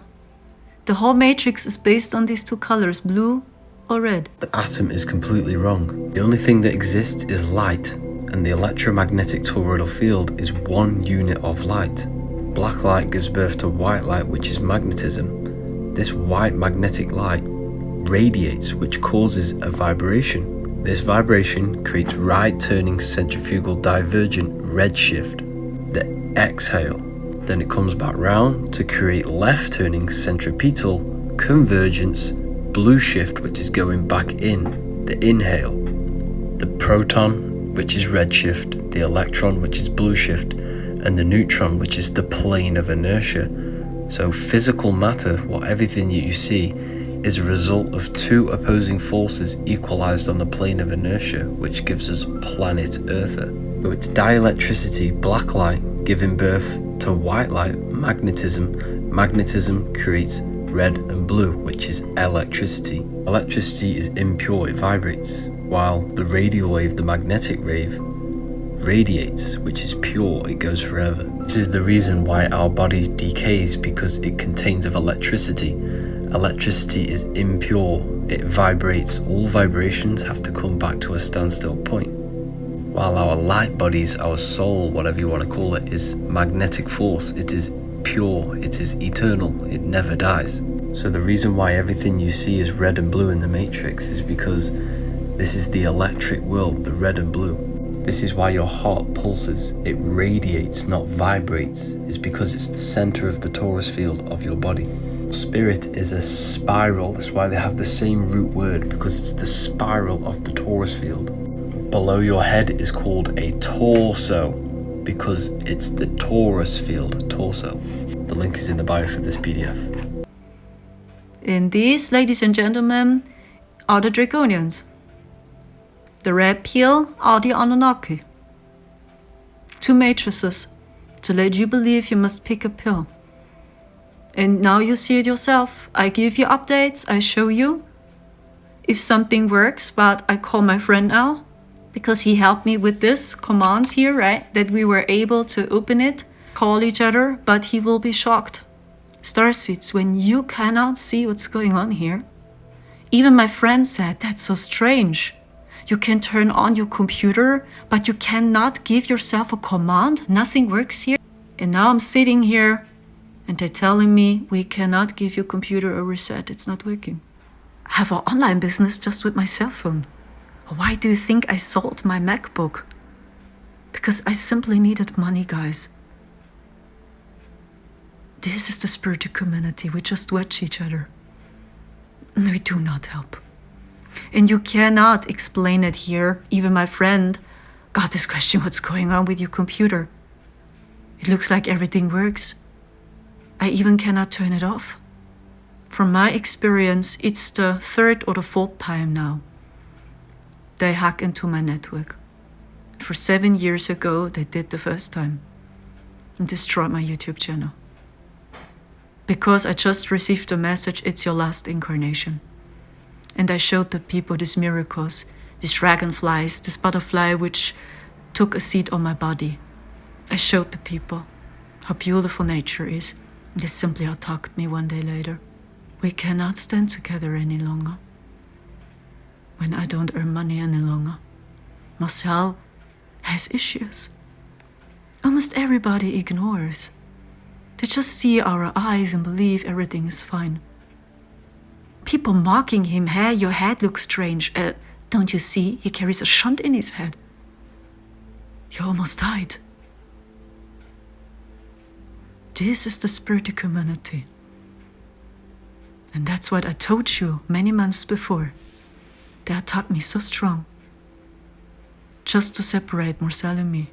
The whole matrix is based on these two colors, blue or red. The atom is completely wrong. The only thing that exists is light, and the electromagnetic toroidal field is one unit of light. Black light gives birth to white light, which is magnetism. This white magnetic light radiates, which causes a vibration. This vibration creates right-turning centrifugal divergent redshift, the exhale. Then it comes back round to create left-turning centripetal convergence blue shift, which is going back in, the inhale. The proton, which is redshift, the electron, which is blue shift, and the neutron, which is the plane of inertia. So physical matter, what everything you see, is a result of two opposing forces equalized on the plane of inertia, which gives us planet Earther. So it's dielectricity, black light, giving birth to white light, magnetism. Magnetism creates red and blue, which is electricity. Electricity is impure, it vibrates, while the radial wave, the magnetic wave, radiates, which is pure, it goes forever. This is the reason why our body decays, because it contains of electricity. Electricity is impure, it vibrates. All vibrations have to come back to a standstill point. While our light bodies, our soul, whatever you want to call it, is magnetic force. It is pure, it is eternal, it never dies. So the reason why everything you see is red and blue in the matrix is because this is the electric world, the red and blue. This is why your heart pulses, it radiates, not vibrates. It's because it's the center of the torus field of your body. Spirit is a spiral, that's why they have the same root word, because it's the spiral of the torus field. Below your head is called a torso, because it's the torus field, torso. The link is in the bio for this PDF. And these, ladies and gentlemen, are the Draconians. The red pill are the Anunnaki. Two matrices to let you believe you must pick a pill. And now you see it yourself. I give you updates, I show you if something works, but I call my friend now because he helped me with this commands here, right? That we were able to open it, call each other, but he will be shocked. Starseeds, when you cannot see what's going on here. Even my friend said, that's so strange. You can turn on your computer, but you cannot give yourself a command. Nothing works here. And now I'm sitting here and they're telling me we cannot give your computer a reset. It's not working. I have an online business just with my cell phone. Why do you think I sold my MacBook? Because I simply needed money, guys. This is the spiritual community. We just watch each other. And we do not help. And you cannot explain it here. Even my friend got this question, what's going on with your computer? It looks like everything works. I even cannot turn it off. From my experience, it's the third or the fourth time now they hack into my network. For 7 years ago, they did the first time and destroyed my YouTube channel. Because I just received a message, it's your last incarnation. And I showed the people these miracles, these dragonflies, this butterfly which took a seat on my body. I showed the people how beautiful nature is. They simply attacked me one day later. We cannot stand together any longer. When I don't earn money any longer. Marcel has issues. Almost everybody ignores. They just see our eyes and believe everything is fine. People mocking him, hey, your head looks strange. Don't you see? He carries a shunt in his head. He almost died. This is the spiritual community. And that's what I told you many months before. They attacked me so strong. Just to separate Marcel and me.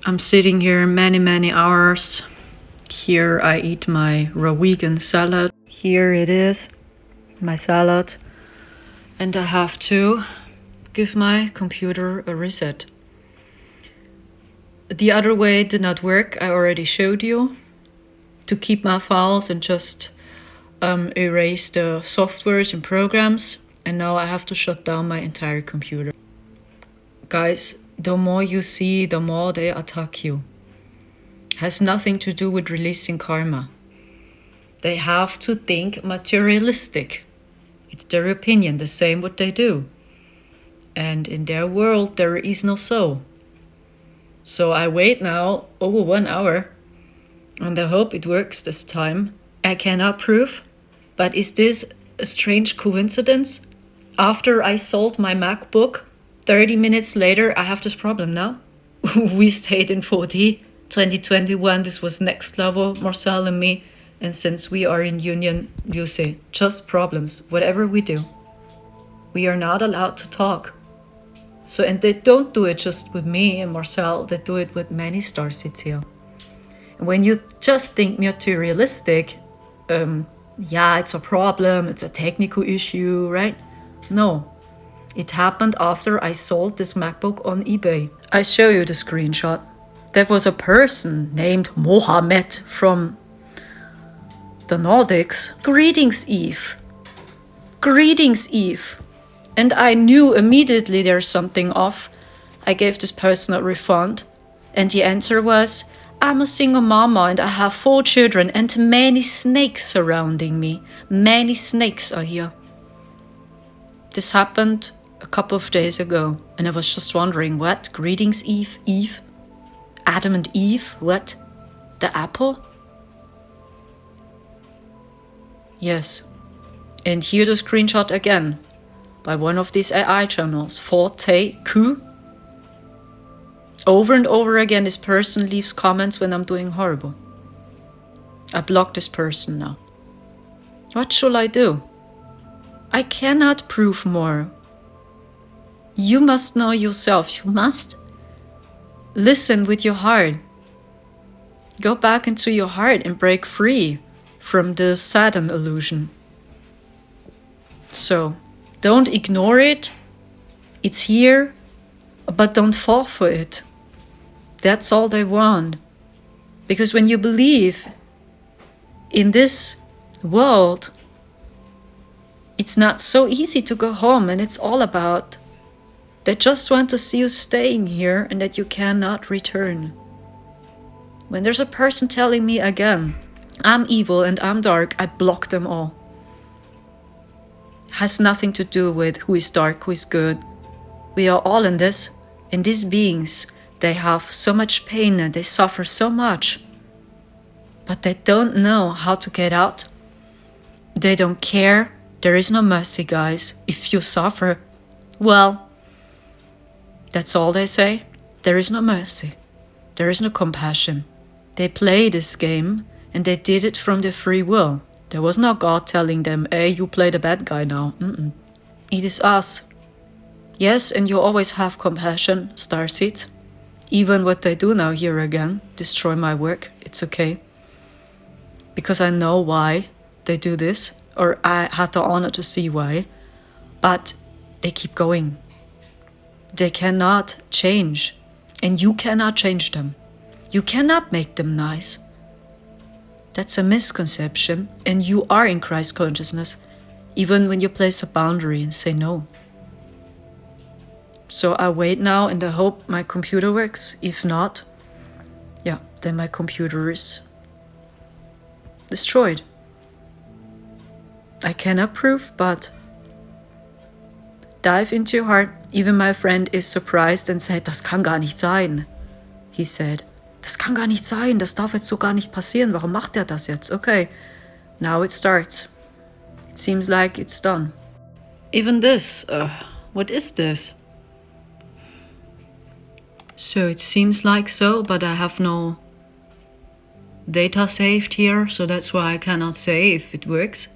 I'm sitting here many hours. Here I eat my raw vegan salad. Here it is, my salad. And I have to give my computer a reset. The other way did not work, I already showed you. To keep my files and just erase the softwares and programs, and now I have to shut down my entire computer. Guys, the more you see, the more they attack you. Has nothing to do with releasing karma. They have to think materialistic. It's their opinion, the same what they do. And in their world, there is no soul. So I wait now over 1 hour, and I hope it works this time. I cannot prove, but is this a strange coincidence? After I sold my MacBook, 30 minutes later, I have this problem now. We stayed in 40. 2021, this was next level, Marcel and me. And since we are in union, you see, just problems, whatever we do. We are not allowed to talk. So, and they don't do it just with me and Marcel, they do it with many starseeds here. And when you just think materialistic, yeah, it's a problem, it's a technical issue, right? No. It happened after I sold this MacBook on eBay. I show you the screenshot. There was a person named Mohamed from the Nordics. Greetings, Eve. Greetings, Eve. And I knew immediately there's something off. I gave this person a refund. And the answer was, I'm a single mama and I have 4 children and many snakes surrounding me. Many snakes are here. This happened a couple of days ago. And I was just wondering, what? Greetings, Eve? Eve? Adam and Eve? What? The apple? Yes. And here the screenshot again. By one of these AI channels, Forte Q. Over and over again, this person leaves comments when I'm doing horrible. I block this person now. What shall I do? I cannot prove more. You must know yourself. You must listen with your heart. Go back into your heart and break free from the Saturn illusion. So, don't ignore it. It's here, but don't fall for it. That's all they want. Because when you believe in this world, it's not so easy to go home, and it's all about they just want to see you staying here and that you cannot return. When there's a person telling me again, I'm evil and I'm dark, I block them all. Has nothing to do with who is dark, who is good. We are all in this. And these beings, they have so much pain and they suffer so much. But they don't know how to get out. They don't care. There is no mercy, guys. If you suffer, well, that's all they say. There is no mercy. There is no compassion. They play this game and they did it from their free will. There was no God telling them, hey, you play the bad guy now. It is us. Yes, and you always have compassion, starseeds. Even what they do now here again, destroy my work, it's okay. Because I know why they do this, or I had the honor to see why. But they keep going. They cannot change. And you cannot change them. You cannot make them nice. That's a misconception, and you are in Christ consciousness, even when you place a boundary and say no. So I wait now and I hope my computer works. If not, yeah, then my computer is destroyed. I cannot prove, but dive into your heart. Even my friend is surprised and said, das kann gar nicht sein. He said, das kann gar nicht sein, das darf jetzt so gar nicht passieren, warum macht er das jetzt? Okay, now it starts. It seems like it's done. Even this, what is this? So it seems like so, but I have no data saved here, so that's why I cannot say if it works.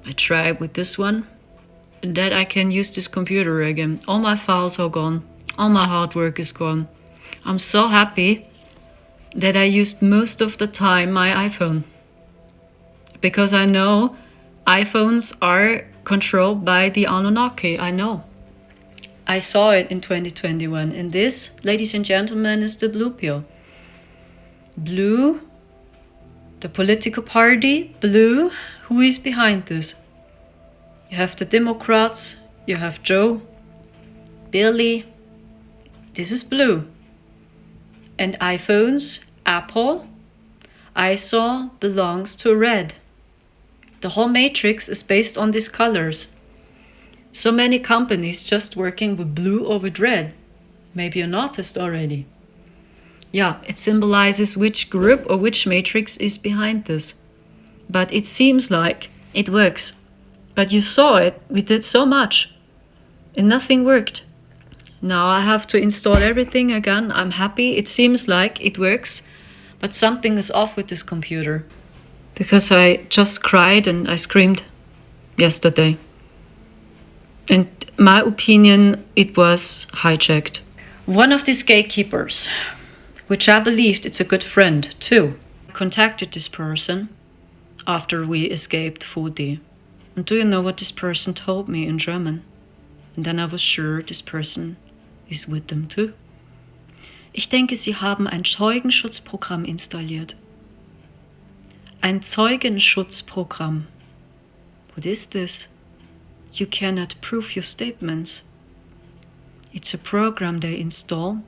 I tried with this one, and that I can use this computer again. All my files are gone, all my hard work is gone. I'm so happy that I used most of the time my iPhone. Because I know iPhones are controlled by the Anunnaki, I know. I saw it in 2021, and this, ladies and gentlemen, is the blue pill. Blue, The political party, blue, who is behind this? You have the Democrats, you have Joe, Billy, this is blue. And iPhones, Apple, I saw belongs to red. The whole matrix is based on these colors. So many companies just working with blue or with red. Maybe you noticed already. Yeah, it symbolizes which group or which matrix is behind this. But it seems like it works. But you saw it, we did so much. And nothing worked. Now I have to install everything again. I'm happy. It seems like it works. But something is off with this computer. Because I just cried and I screamed yesterday. In my opinion, it was hijacked. One of these gatekeepers, which I believed it's a good friend too, contacted this person after we escaped Fudi. And do you know what this person told me in German? And then I was sure this person is with them too. Ich denke, sie haben ein Zeugenschutzprogramm installiert. Ein Zeugenschutzprogramm. What is this? You cannot prove your statements. It's a program they install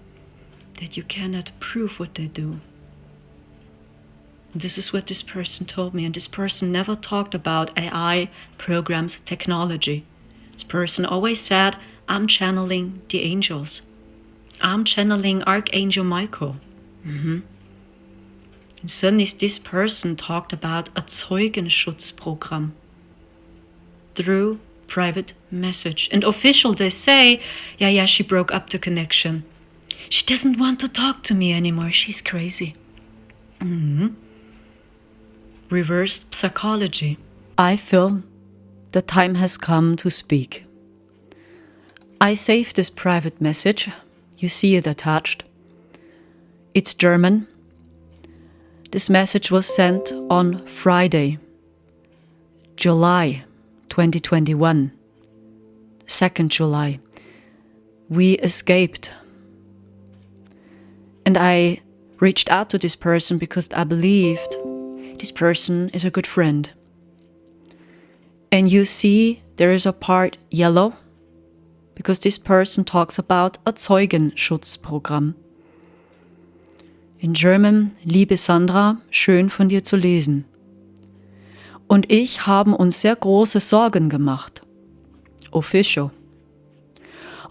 that you cannot prove what they do. This is what this person told me, and this person never talked about AI, programs, technology. This person always said, I'm channeling the angels. I'm channeling Archangel Michael. And suddenly this person talked about a Zeugenschutzprogramm through private message. And official, they say, yeah, she broke up the connection. She doesn't want to talk to me anymore. She's crazy. Reversed psychology. I feel the time has come to speak. I saved this private message. You see it attached. It's German. This message was sent on Friday, July 2021, 2nd July. We escaped. And I reached out to this person because I believed this person is a good friend. And you see, there is a part yellow because this person talks about a Zeugenschutzprogramm. In German, liebe Sandra, schön von dir zu lesen. Und ich haben uns sehr große Sorgen gemacht. Official.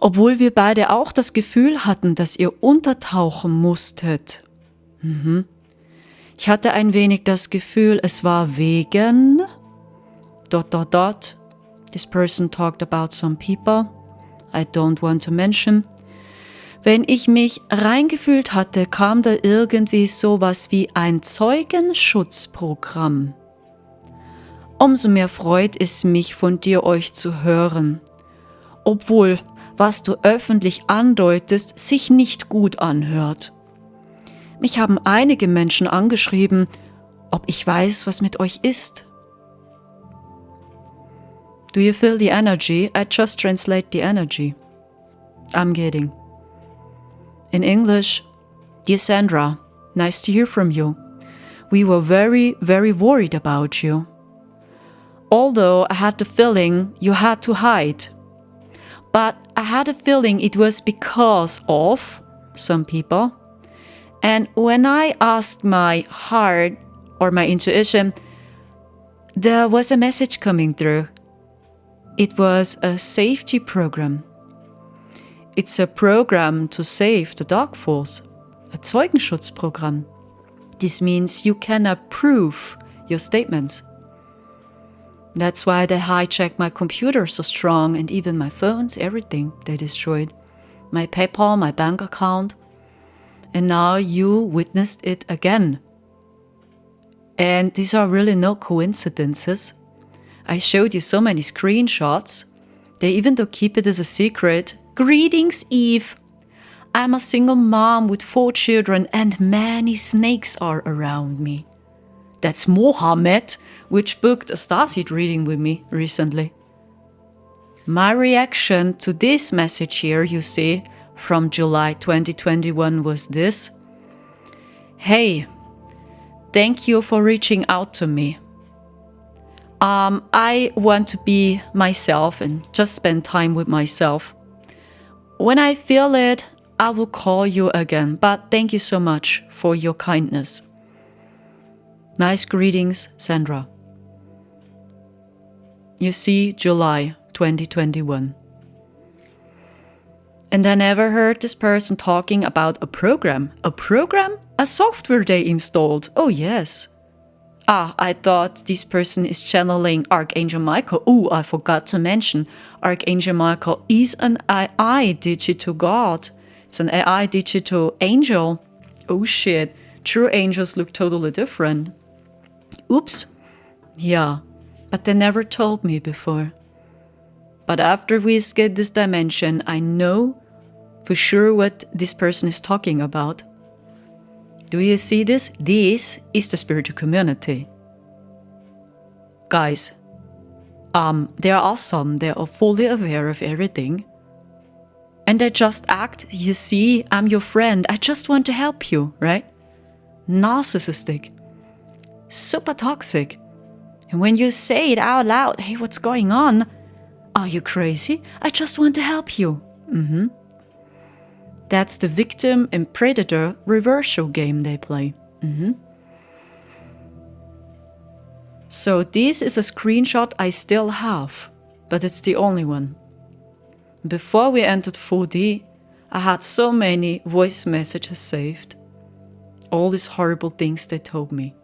Obwohl wir beide auch das Gefühl hatten, dass ihr untertauchen musstet. Ich hatte ein wenig das Gefühl, es war wegen... ... This person talked about some people I don't want to mention. Wenn ich mich reingefühlt hatte, kam da irgendwie sowas wie ein Zeugenschutzprogramm. Umso mehr freut es mich, von dir euch zu hören. Obwohl, was du öffentlich andeutest, sich nicht gut anhört. Mich haben einige Menschen angeschrieben, ob ich weiß, was mit euch ist. Do you feel the energy? I just translate the energy I'm getting. In English, dear Sandra, nice to hear from you. We were very, very worried about you. Although I had the feeling you had to hide. But I had a feeling it was because of some people. And when I asked my heart or my intuition, there was a message coming through. It was a safety program. It's a program to save the dark force, a Zeugenschutzprogramm. This means you cannot prove your statements. That's why they hijacked my computer so strong, and even my phones, everything they destroyed. My PayPal, my bank account. And now you witnessed it again. And these are really no coincidences. I showed you so many screenshots. They even do keep it as a secret. Greetings, Eve. I'm a single mom with 4 children and many snakes are around me. That's Mohamed, which booked a starseed reading with me recently. My reaction to this message here, you see, from July 2021 was this. Hey, thank you for reaching out to me. I want to be myself and just spend time with myself. When I feel it, I will call you again, but thank you so much for your kindness. Nice greetings, Sandra. You see, July 2021. And I never heard this person talking about a program. A program? A software they installed. Oh, yes. I thought this person is channeling Archangel Michael. Oh, I forgot to mention. Archangel Michael is an AI digital god. It's an AI digital angel. Oh shit. True angels look totally different. Oops. Yeah, but they never told me before. But after we escape this dimension, I know for sure what this person is talking about. Do you see this? This is the spiritual community. Guys, they're awesome. They are fully aware of everything. And they just act, you see, I'm your friend. I just want to help you, right? Narcissistic. Super toxic. And when you say it out loud, hey, what's going on? Are you crazy? I just want to help you. That's the victim and predator reversal game they play. So this is a screenshot I still have, but it's the only one. Before we entered 4D, I had so many voice messages saved. All these horrible things they told me.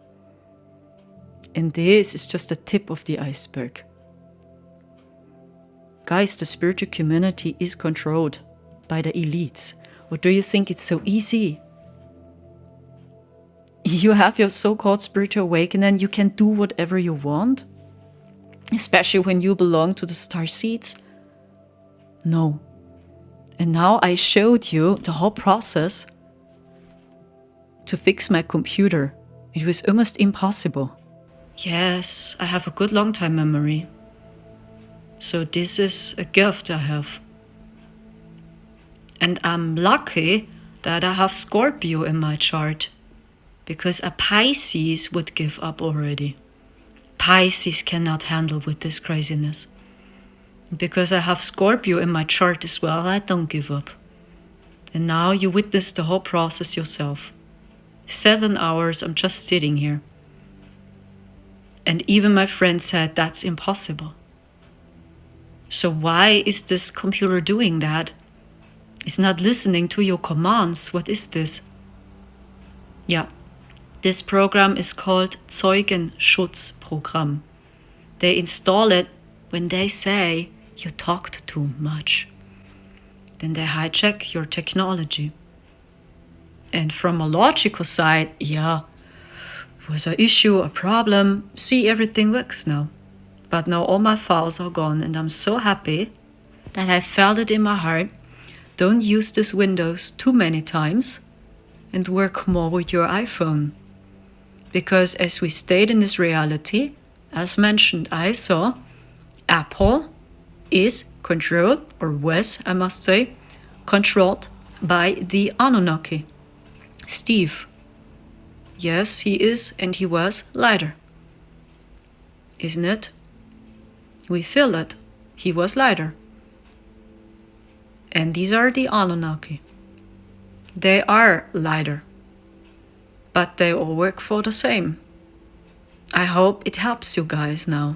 And this is just the tip of the iceberg. Guys, the spiritual community is controlled by the elites. Or do you think it's so easy? You have your so-called spiritual awakening, you can do whatever you want? Especially when you belong to the star seeds? No. And now I showed you the whole process to fix my computer. It was almost impossible. Yes, I have a good long-time memory. So this is a gift I have. And I'm lucky that I have Scorpio in my chart, because a Pisces would give up already. Pisces cannot handle with this craziness. Because I have Scorpio in my chart as well, I don't give up. And now you witness the whole process yourself. 7 hours I'm just sitting here. And even my friend said that's impossible. So why is this computer doing that? It's not listening to your commands. What is this? Yeah, this program is called Zeugenschutzprogramm. They install it when they say you talked too much. Then they hijack your technology. And from a logical side, yeah, was an issue, a problem. See, everything works now. But now all my files are gone, and I'm so happy that I felt it in my heart. Don't use this Windows too many times and work more with your iPhone. Because as we stayed in this reality, as mentioned, I saw Apple is controlled, or was, I must say, controlled by the Anunnaki. Steve. Yes, he is and he was lighter. Isn't it? We feel it. He was lighter. And these are the Anunnaki. They are lighter. But they all work for the same. I hope it helps you guys now.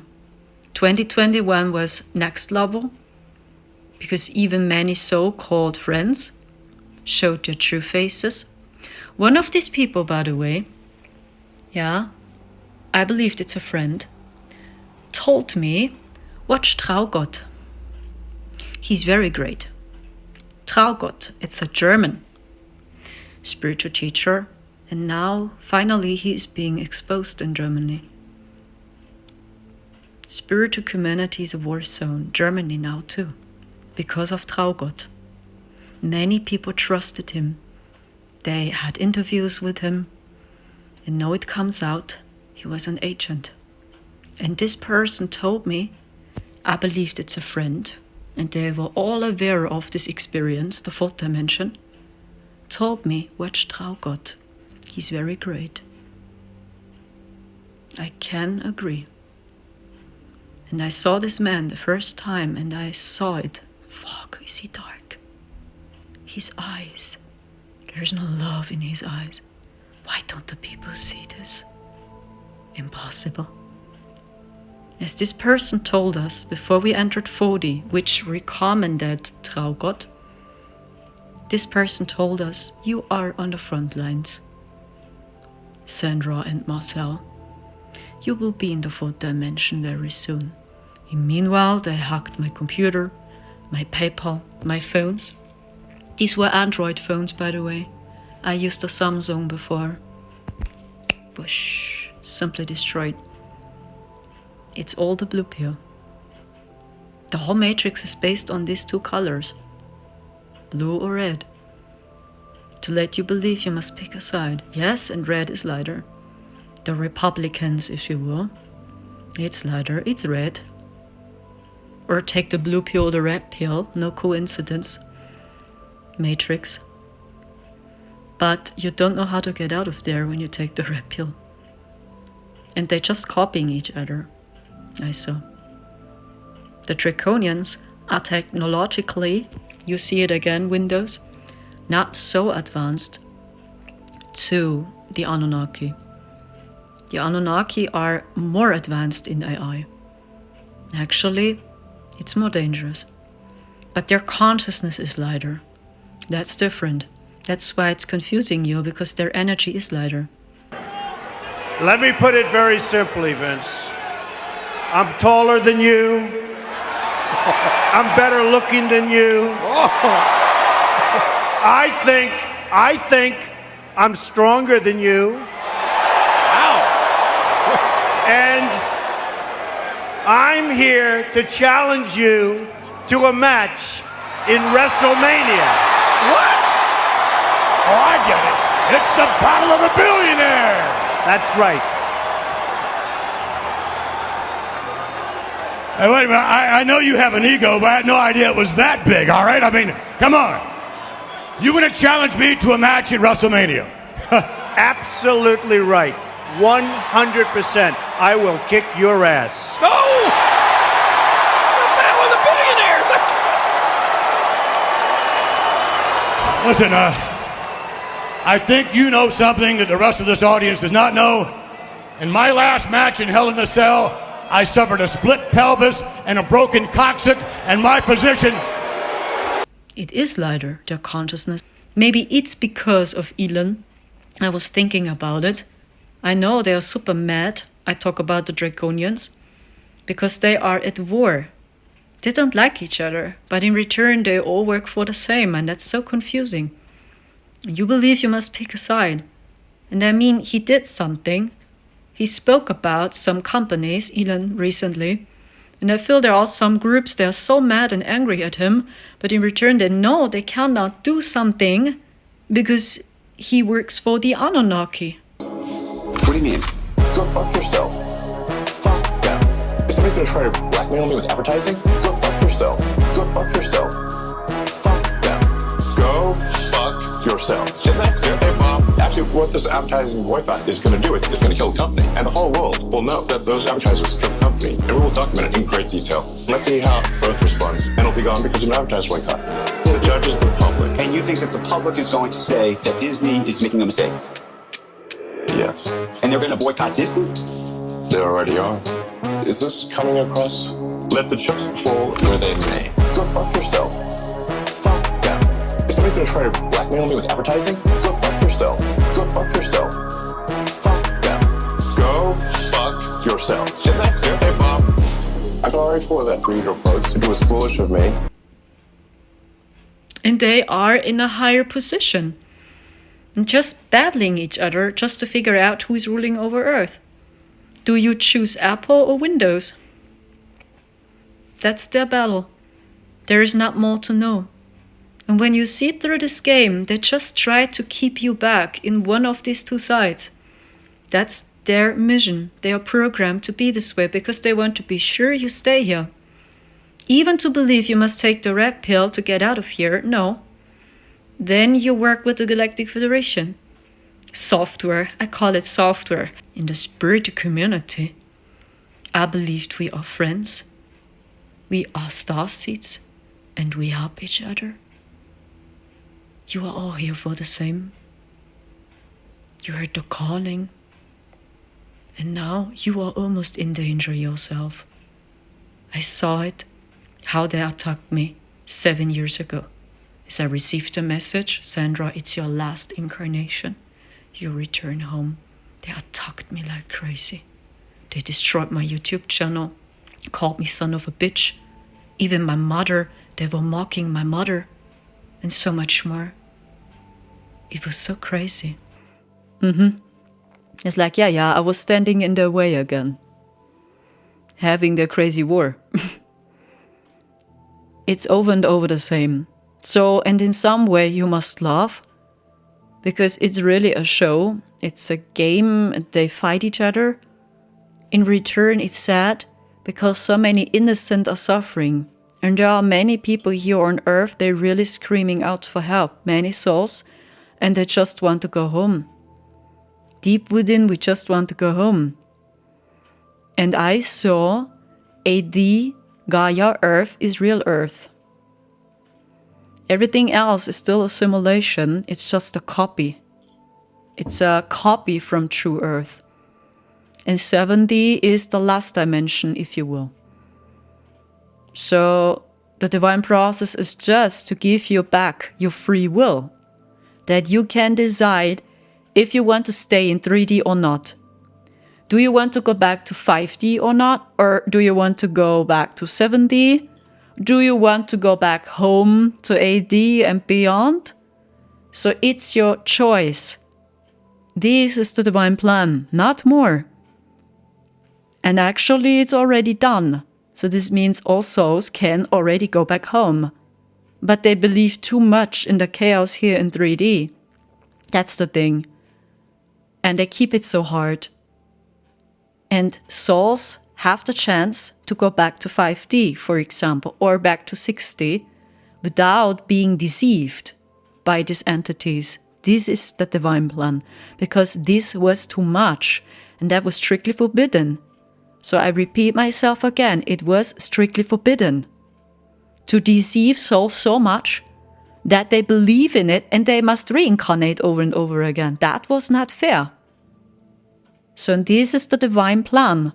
2021 was next level. Because even many so-called friends showed their true faces. One of these people, by the way, yeah, I believed it's a friend, told me, watch Traugott. He's very great. Traugott, it's a German spiritual teacher, and now finally he is being exposed in Germany. Spiritual community is a war zone, Germany now too, because of Traugott. Many people trusted him. They had interviews with him, and now it comes out he was an agent. And this person told me, I believed it's a friend, and they were all aware of this experience, the fourth dimension, told me, watch Traugott, he's very great. I can agree. And I saw this man the first time, and I saw it. Fuck, is he dark? His eyes. There's no love in his eyes. Why don't the people see this? Impossible. As this person told us before we entered 40, which recommended Traugott, this person told us, you are on the front lines. Sandra and Marcel, you will be in the 4th dimension very soon. And meanwhile, they hacked my computer, my PayPal, my phones. These were Android phones, by the way. I used a Samsung before. Whoosh, simply destroyed. It's all the blue pill. The whole matrix is based on these 2 colors, blue or red. To let you believe you must pick a side. Yes, and red is lighter. The Republicans, if you will. It's lighter, it's red. Or take the blue pill or the red pill, no coincidence. Matrix. But you don't know how to get out of there when you take the red pill. And they're just copying each other. I saw. The Draconians are technologically, you see it again, Windows, not so advanced to the Anunnaki. The Anunnaki are more advanced in AI. Actually, it's more dangerous. But their consciousness is lighter. That's different. That's why it's confusing you, because their energy is lighter. Let me put it very simply, Vince. I'm taller than you. I'm better looking than you. I think I'm stronger than you. Wow. And I'm here to challenge you to a match in WrestleMania. What? Oh, I get it. It's the Battle of the Billionaire. That's right. Hey, wait a minute. I know you have an ego, but I had no idea it was that big, all right? I mean, come on. You want to challenge me to a match at WrestleMania? Absolutely right. 100%. I will kick your ass. Oh! The Battle of the Billionaire! Listen, I think you know something that the rest of this audience does not know. In my last match in Hell in the Cell, I suffered a split pelvis and a broken coccyx, and my physician... It is lighter, their consciousness. Maybe it's because of Elon. I was thinking about it. I know they are super mad. I talk about the Draconians. Because they are at war. They don't like each other. But in return, they all work for the same. And that's so confusing. You believe you must pick a side. And I mean, he did something. He spoke about some companies, Elon, recently. And I feel there are some groups that are so mad and angry at him, but in return they know they cannot do something because he works for the Anunnaki. What do you mean? Go fuck yourself. Fuck them. Is somebody gonna try to blackmail me with advertising? Go fuck yourself. Go fuck yourself. Fuck them. Go fuck yourself. Isn't that clear? Hey, Bob. Actually, what this advertising boycott is going to do is it's going to kill the company. And the whole world will know that those advertisers killed the company. And we will document it in great detail. Let's see how Earth responds. And it'll be gone because of an advertising boycott. The judge is the public. And you think that the public is going to say that Disney is making a mistake? Yes. And they're going to boycott Disney? They already are. Is this coming across? Let the chips fall where they may. Go fuck yourself. Fuck them. Is somebody going to try to blackmail me with advertising? Go fuck yourself. Go fuck yourself. Fuck them. Go fuck yourself. Isn't that clear? Hey, Bob. I'm sorry for that Twitter post. It was foolish of me. And they are in a higher position. And just battling each other just to figure out who is ruling over Earth. Do you choose Apple or Windows? That's their battle. There is not more to know. And when you see through this game, they just try to keep you back in one of these two sides. That's their mission. They are programmed to be this way because they want to be sure you stay here. Even to believe you must take the red pill to get out of here, no. Then you work with the Galactic Federation. software, I call it software, in the spiritual community. I believed we are friends, we are star seeds, and we help each other. You are all here for the same. You heard the calling, and now you are almost in danger yourself. I saw it, how they attacked me 7 years ago. As I received a message, Sandra, it's your last incarnation. You return home. They attacked me like crazy. They destroyed my YouTube channel, called me son of a bitch. Even my mother, they were mocking my mother, and so much more. It was so crazy. It's like, yeah, I was standing in their way again, having their crazy war. It's over and over the same. So, and in some way you must laugh, because it's really a show. It's a game, and they fight each other. In return, it's sad, because so many innocent are suffering. And there are many people here on earth, they're really screaming out for help. Many souls, and they just want to go home. Deep within, we just want to go home. And I saw AD, Gaia, Earth is real Earth. Everything else is still a simulation, it's just a copy. It's a copy from true Earth. And 7D is the last dimension, if you will. So the divine process is just to give you back your free will, that you can decide if you want to stay in 3D or not. Do you want to go back to 5D or not? Or do you want to go back to 7D? Do you want to go back home to AD and beyond? So it's your choice. This is the divine plan, not more. And actually it's already done. So this means all souls can already go back home. But they believe too much in the chaos here in 3D. That's the thing. And they keep it so hard. And souls have the chance to go back to 5D, for example, or back to 6D, without being deceived by these entities. This is the divine plan, because this was too much, and that was strictly forbidden. So I repeat myself again, it was strictly forbidden to deceive souls so much that they believe in it and they must reincarnate over and over again. That was not fair. So this is the divine plan,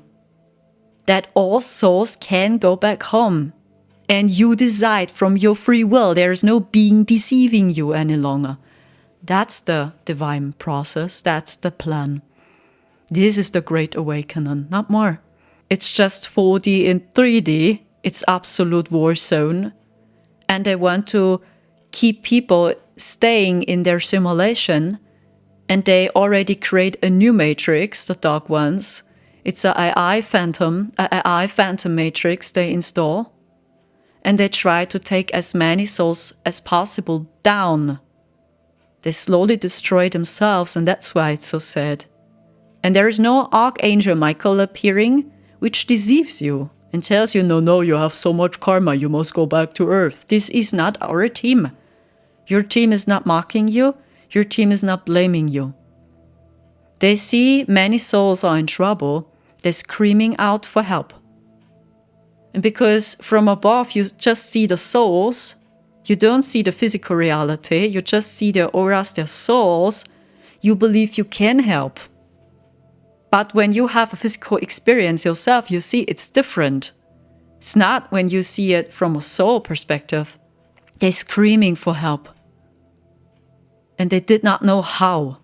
that all souls can go back home. And you decide from your free will. There is no being deceiving you any longer. That's the divine process. That's the plan. This is the Great Awakening, not more. It's just 4D and 3D. It's absolute war zone. And they want to keep people staying in their simulation. And they already create a new matrix, the dark ones. It's a AI phantom matrix they install. And they try to take as many souls as possible down. They slowly destroy themselves, and that's why it's so sad. And there is no Archangel Michael appearing, which deceives you and tells you, no, you have so much karma, you must go back to Earth. This is not our team. Your team is not mocking you. Your team is not blaming you. They see many souls are in trouble. They're screaming out for help. And because from above you just see the souls, you don't see the physical reality, you just see their auras, their souls, you believe you can help. But when you have a physical experience yourself, you see it's different. It's not when you see it from a soul perspective. They're screaming for help. And they did not know how.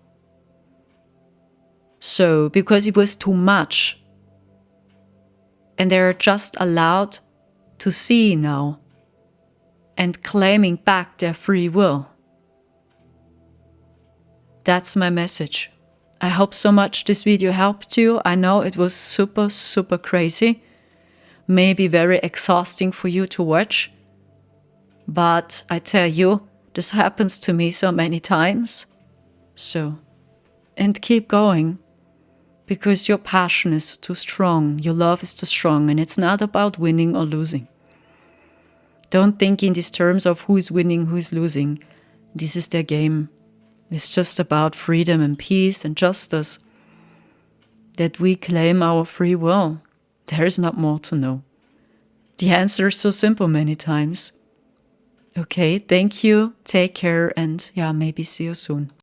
So, because it was too much. And they're just allowed to see now. And claiming back their free will. That's my message. I hope so much this video helped you. I know it was super, super crazy. Maybe very exhausting for you to watch. But I tell you, this happens to me so many times. So, and keep going. Because your passion is too strong. Your love is too strong. And it's not about winning or losing. Don't think in these terms of who is winning, who is losing. This is their game. It's just about freedom and peace and justice. That we claim our free will. There's not more to know. The answer is so simple many times. Okay, thank you, take care, and maybe see you soon.